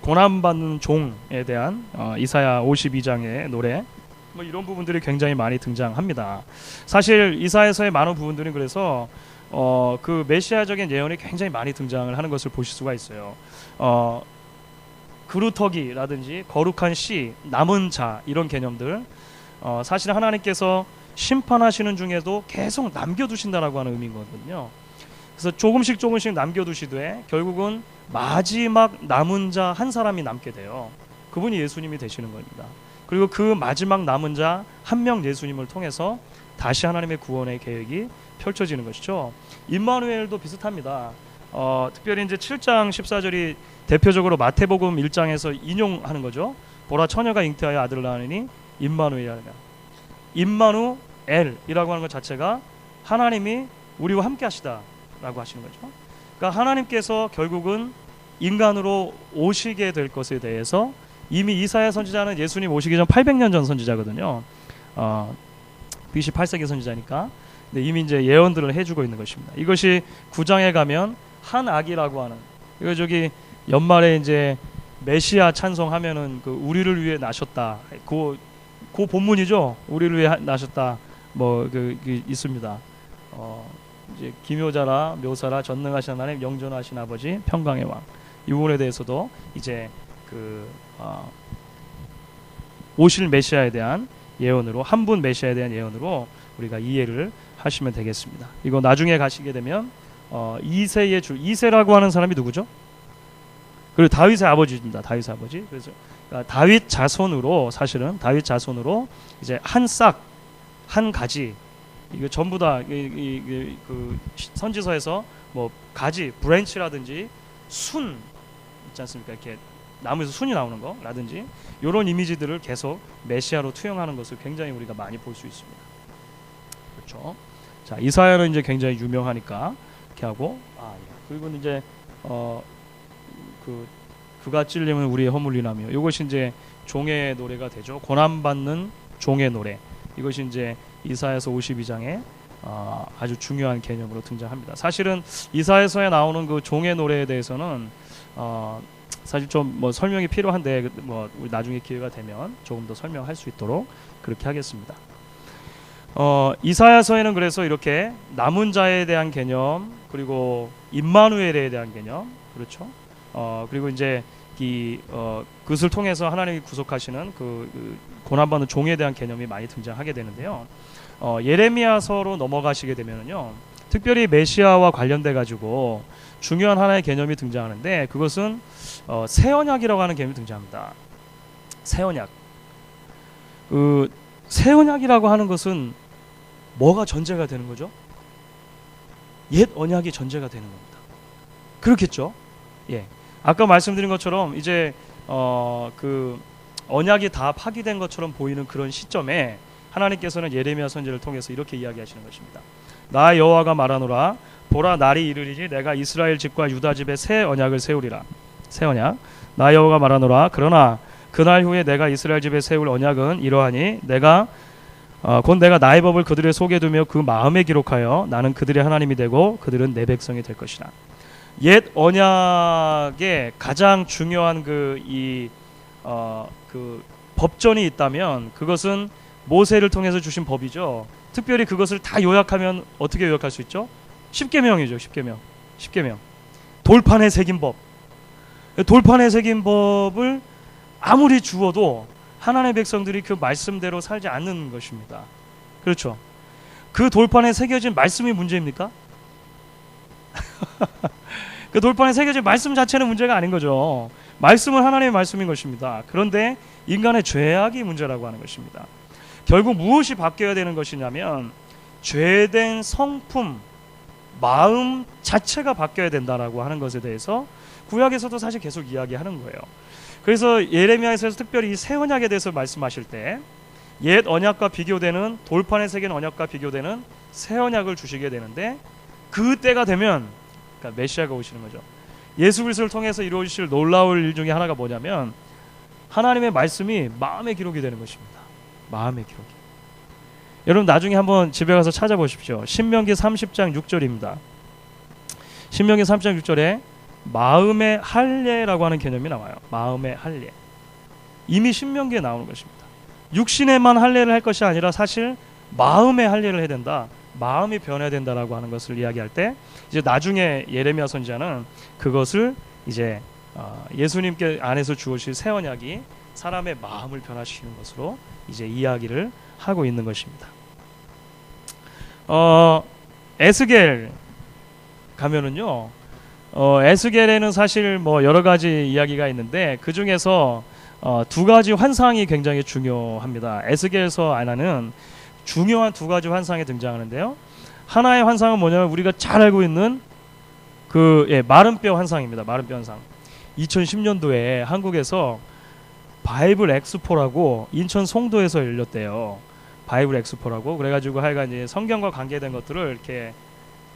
고난받는 종에 대한 이사야 52장의 노래, 뭐 이런 부분들이 굉장히 많이 등장합니다. 사실 이사야서의 많은 부분들은 그래서 그 메시아적인 예언이 굉장히 많이 등장을 하는 것을 보실 수가 있어요. 그루터기라든지 거룩한 씨, 남은 자, 이런 개념들, 사실 하나님께서 심판하시는 중에도 계속 남겨두신다라고 하는 의미거든요. 그래서 조금씩 남겨두시되 결국은 마지막 남은 자 한 사람이 남게 돼요. 그분이 예수님이 되시는 겁니다. 그리고 그 마지막 남은 자 한 명 예수님을 통해서 다시 하나님의 구원의 계획이 펼쳐지는 것이죠. 임마누엘도 비슷합니다. 특별히 이제 7장 14절이 대표적으로 마태복음 1장에서 인용하는 거죠. 보라, 처녀가 잉태하여 아들을 낳으니 임마누엘이라. 임마누엘이라고 하는 것 자체가 하나님이 우리와 함께 하시다라고 하시는 거죠. 그러니까 하나님께서 결국은 인간으로 오시게 될 것에 대해서 이미 이사야 선지자는 예수님 오시기 전 800년 전 선지자거든요. BC 8세기 선지자니까. 근데 이미 이제 예언들을 해주고 있는 것입니다. 이것이 9장에 가면 한 악이라고 하는, 이거 저기 연말에 이제 메시아 찬송하면은 그 우리를 위해 나셨다. 그 본문이죠. 우리를 위해 나셨다. 뭐 그 있습니다. 이제 기묘자라 묘사라 전능하신 하나님, 영존하신 아버지, 평강의 왕. 이 부분에 대해서도 이제 오실 메시아에 대한 예언으로, 한 분 메시아에 대한 예언으로 우리가 이해를 하시면 되겠습니다. 이거 나중에 가시게 되면 이세의 주, 이세라고 하는 사람이 누구죠? 그리고 다윗의 아버지입니다. 다윗의 아버지. 그래서 다윗 자손으로, 사실은 다윗 자손으로 이제 한 싹 한 가지 이거 전부 다 그 선지서에서 뭐 가지 브랜치라든지 순 있지 않습니까? 이렇게 나무에서 순이 나오는 거라든지 이런 이미지들을 계속 메시아로 투영하는 것을 굉장히 우리가 많이 볼 수 있습니다. 그렇죠? 자, 이사야는 이제 굉장히 유명하니까 이렇게 하고 그리고 이제 그가 찔림은 우리의 허물리라며 이것이 이제 종의 노래가 되죠. 고난받는 종의 노래. 이것이 이제 이사야서 52장에 아주 중요한 개념으로 등장합니다. 사실은 이사야서에 나오는 그 종의 노래에 대해서는 사실 좀 뭐 설명이 필요한데 뭐 우리 나중에 기회가 되면 조금 더 설명할 수 있도록 그렇게 하겠습니다. 이사야서에는 그래서 이렇게 남은 자에 대한 개념, 그리고 임마누엘에 대한 개념, 그렇죠? 그리고 이제 그것을 통해서 하나님이 구속하시는 그 고난받는 종에 대한 개념이 많이 등장하게 되는데요. 예레미야서로 넘어가시게 되면은요, 특별히 메시아와 관련돼 가지고 중요한 하나의 개념이 등장하는데 그것은 새 언약이라고 하는 개념이 등장합니다. 새 언약. 새 언약이라고 하는 것은 뭐가 전제가 되는 거죠? 옛 언약이 전제가 되는 겁니다. 그렇겠죠? 예. 아까 말씀드린 것처럼 이제 그 언약이 다 파기된 것처럼 보이는 그런 시점에 하나님께서는 예레미야 선지를 통해서 이렇게 이야기하시는 것입니다. 나 여호와가 말하노라 보라 날이 이르리니 내가 이스라엘 집과 유다 집에 새 언약을 세우리라. 새 언약. 나 여호와가 말하노라 그러나 그날 후에 내가 이스라엘 집에 세울 언약은 이러하니 내가 곧 내가 나의 법을 그들의 속에 두며 그 마음에 기록하여 나는 그들의 하나님이 되고 그들은 내 백성이 될 것이라. 옛 언약의 가장 중요한 그 법전이 있다면 그것은 모세를 통해서 주신 법이죠. 특별히 그것을 다 요약하면 어떻게 요약할 수 있죠? 십계명이죠. 십계명. 돌판에 새긴 법. 돌판에 새긴 법을 아무리 주어도 하나님의 백성들이 그 말씀대로 살지 않는 것입니다. 그렇죠? 그 돌판에 새겨진 말씀이 문제입니까? 그 돌판에 새겨진 말씀 자체는 문제가 아닌 거죠. 말씀은 하나님의 말씀인 것입니다. 그런데 인간의 죄악이 문제라고 하는 것입니다. 결국 무엇이 바뀌어야 되는 것이냐면 죄된 성품, 마음 자체가 바뀌어야 된다라고 하는 것에 대해서 구약에서도 사실 계속 이야기하는 거예요. 그래서 예레미야에서 특별히 이 새 언약에 대해서 말씀하실 때 옛 언약과 비교되는 돌판에 새긴 언약과 비교되는 새 언약을 주시게 되는데 그 때가 되면 그러니까 메시아가 오시는 거죠. 예수 그리스도를 통해서 이루어지실 놀라울 일 중에 하나가 뭐냐면 하나님의 말씀이 마음에 기록이 되는 것입니다. 마음에 기록이. 여러분 나중에 한번 집에 가서 찾아보십시오. 신명기 30장 6절입니다. 신명기 30장 6절에 마음의 할례라고 하는 개념이 나와요. 마음의 할례. 이미 신명기에 나오는 것입니다. 육신에만 할례를 할 것이 아니라 사실 마음의 할례를 해야 된다. 마음이 변해야 된다라고 하는 것을 이야기할 때 이제 나중에 예레미야 선지자는 그것을 이제 예수님께 안에서 주어질 새 언약이 사람의 마음을 변화시키는 것으로 이제 이야기를 하고 있는 것입니다. 에스겔 가면은요. 에스겔에는 사실 뭐 여러 가지 이야기가 있는데 그 중에서 두 가지 환상이 굉장히 중요합니다. 에스겔서 안에는 중요한 두 가지 환상이 등장하는데요. 하나의 환상은 뭐냐면 우리가 잘 알고 있는 마른 뼈 환상입니다. 마른 뼈 환상. 2010년도에 한국에서 바이블 엑스포라고 인천 송도에서 열렸대요. 바이블 엑스포라고. 그래가지고 하여간 이제 성경과 관계된 것들을 이렇게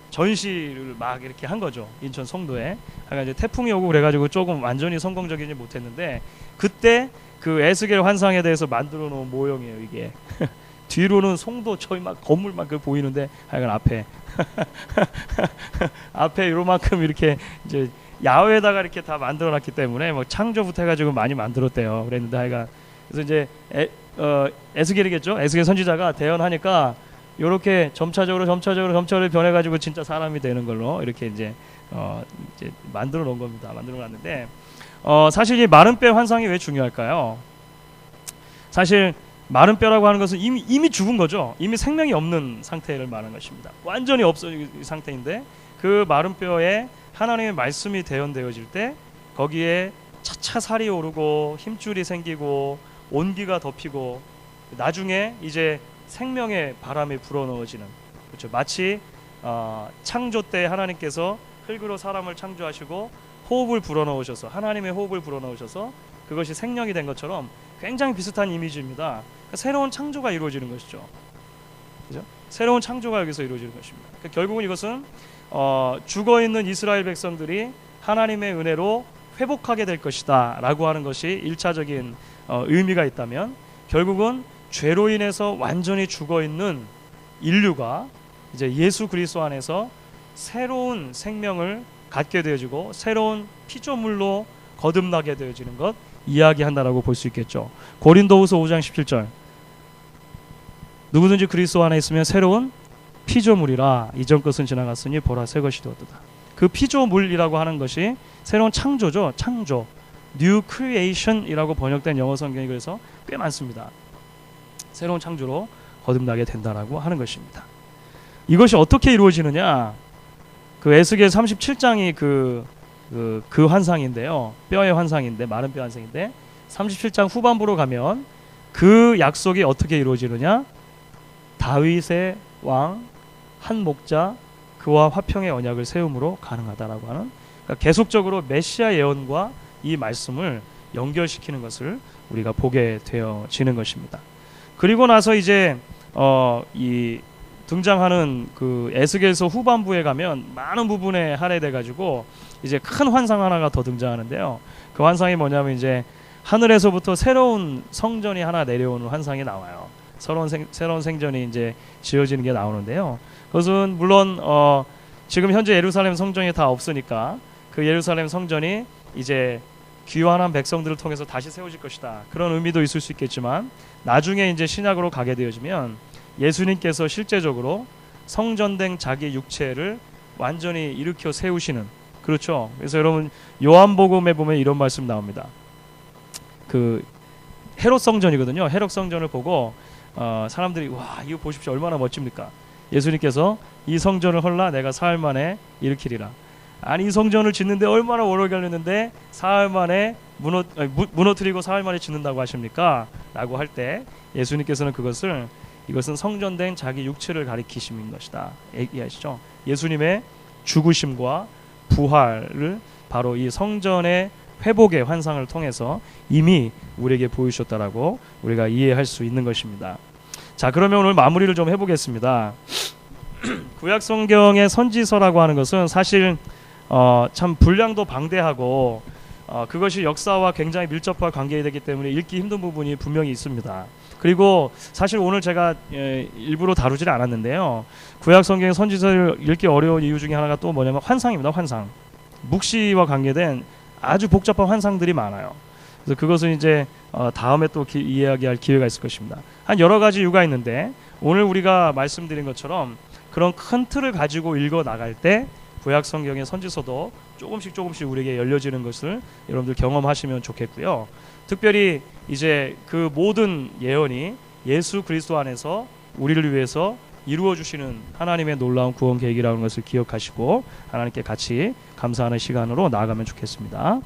전시를 막 이렇게 한 거죠. 인천 송도에. 하여간 이제 태풍이 오고 그래가지고 조금 완전히 성공적이지 못했는데 그때 그 에스겔 환상에 대해서 만들어 놓은 모형이에요. 이게. 뒤로는 송도 저희 막 건물 막 보이는데 하여간 앞에 요만큼 이렇게 이제 야외에다가 이렇게 다 만들어놨기 때문에 뭐 창조부터 해가지고 많이 만들었대요. 그랬는데 하여간 그래서 이제 에스겔이겠죠. 에스겔 선지자가 대언하니까 요렇게 점차적으로 변해가지고 진짜 사람이 되는 걸로 이렇게 이제 만들어 놓은 겁니다. 만들어 놨는데 사실 이 마른 뼈 환상이 왜 중요할까요? 사실 마른 뼈라고 하는 것은 이미 죽은 거죠. 이미 생명이 없는 상태를 말하는 것입니다. 완전히 없어진 상태인데 그 마른 뼈에 하나님의 말씀이 대언되어질 때 거기에 차차 살이 오르고 힘줄이 생기고 온기가 덮이고 나중에 이제 생명의 바람이 불어넣어지는, 그렇죠. 마치 창조 때 하나님께서 흙으로 사람을 창조하시고 호흡을 불어넣으셔서, 하나님의 호흡을 불어넣으셔서 그것이 생명이 된 것처럼 굉장히 비슷한 이미지입니다. 그러니까 새로운 창조가 이루어지는 것이죠. 그죠? 새로운 창조가 여기서 이루어지는 것입니다. 그러니까 결국은 이것은 죽어있는 이스라엘 백성들이 하나님의 은혜로 회복하게 될 것이다 라고 하는 것이 1차적인 의미가 있다면, 결국은 죄로 인해서 완전히 죽어있는 인류가 이제 예수 그리스도 안에서 새로운 생명을 갖게 되어지고 새로운 피조물로 거듭나게 되어지는 것 이야기한다라고 볼 수 있겠죠. 고린도후서 5장 17절, 누구든지 그리스도 안에 있으면 새로운 피조물이라, 이전 것은 지나갔으니 보라 새 것이 되었도다. 그 피조물이라고 하는 것이 새로운 창조죠. 창조, New Creation이라고 번역된 영어 성경이 그래서 꽤 많습니다. 새로운 창조로 거듭나게 된다라고 하는 것입니다. 이것이 어떻게 이루어지느냐? 그 에스겔 37장이 그 환상인데요. 뼈의 환상인데, 마른 뼈 환상인데, 37장 후반부로 가면 그 약속이 어떻게 이루어지느냐? 다윗의 왕 한 목자 그와 화평의 언약을 세움으로 가능하다라고 하는, 그러니까 계속적으로 메시아 예언과 이 말씀을 연결시키는 것을 우리가 보게 되어지는 것입니다. 그리고 나서 이제 이 등장하는 그 에스겔서 후반부에 가면 많은 부분에 할애돼 가지고 이제 큰 환상 하나가 더 등장하는데요. 그 환상이 뭐냐면 이제 하늘에서부터 새로운 성전이 하나 내려오는 환상이 나와요. 새로운 생전이 이제 지어지는 게 나오는데요. 그것은 물론 지금 현재 예루살렘 성전이 다 없으니까 그 예루살렘 성전이 이제 귀환한 백성들을 통해서 다시 세워질 것이다, 그런 의미도 있을 수 있겠지만, 나중에 이제 신약으로 가게 되어지면 예수님께서 실제적으로 성전된 자기 육체를 완전히 일으켜 세우시는, 그렇죠. 그래서 여러분 요한복음에 보면 이런 말씀 나옵니다. 그 헤롯 성전이거든요. 헤롯 성전을 보고 사람들이 와, 이거 보십시오, 얼마나 멋집니까? 예수님께서 이 성전을 헐라 내가 사흘 만에 일으키리라. 아니, 이 성전을 짓는데 얼마나 오래 걸렸는데 사흘 만에 무너뜨리고 사흘 만에 짓는다고 하십니까? 라고 할 때 예수님께서는 이것은 성전된 자기 육체를 가리키심인 것이다 얘기하시죠. 예수님의 죽으심과 부활을 바로 이 성전의 회복의 환상을 통해서 이미 우리에게 보여주셨다라고 우리가 이해할 수 있는 것입니다. 자, 그러면 오늘 마무리를 좀 해보겠습니다. 구약 성경의 선지서라고 하는 것은 사실 참 분량도 방대하고 그것이 역사와 굉장히 밀접한 관계이기 때문에 읽기 힘든 부분이 분명히 있습니다. 그리고 사실 오늘 제가 일부러 다루지는 않았는데요. 구약 성경의 선지서를 읽기 어려운 이유 중에 하나가 또 뭐냐면 환상입니다. 환상. 묵시와 관계된 아주 복잡한 환상들이 많아요. 그래서 그것은 이제 다음에 또 이야기할 기회가 있을 것입니다. 한 여러 가지 이유가 있는데, 오늘 우리가 말씀드린 것처럼 그런 큰 틀을 가지고 읽어 나갈 때 구약 성경의 선지서도 조금씩 우리에게 열려지는 것을 여러분들 경험하시면 좋겠고요. 특별히 이제 그 모든 예언이 예수 그리스도 안에서 우리를 위해서 이루어 주시는 하나님의 놀라운 구원 계획이라는 것을 기억하시고 하나님께 같이 감사하는 시간으로 나아가면 좋겠습니다.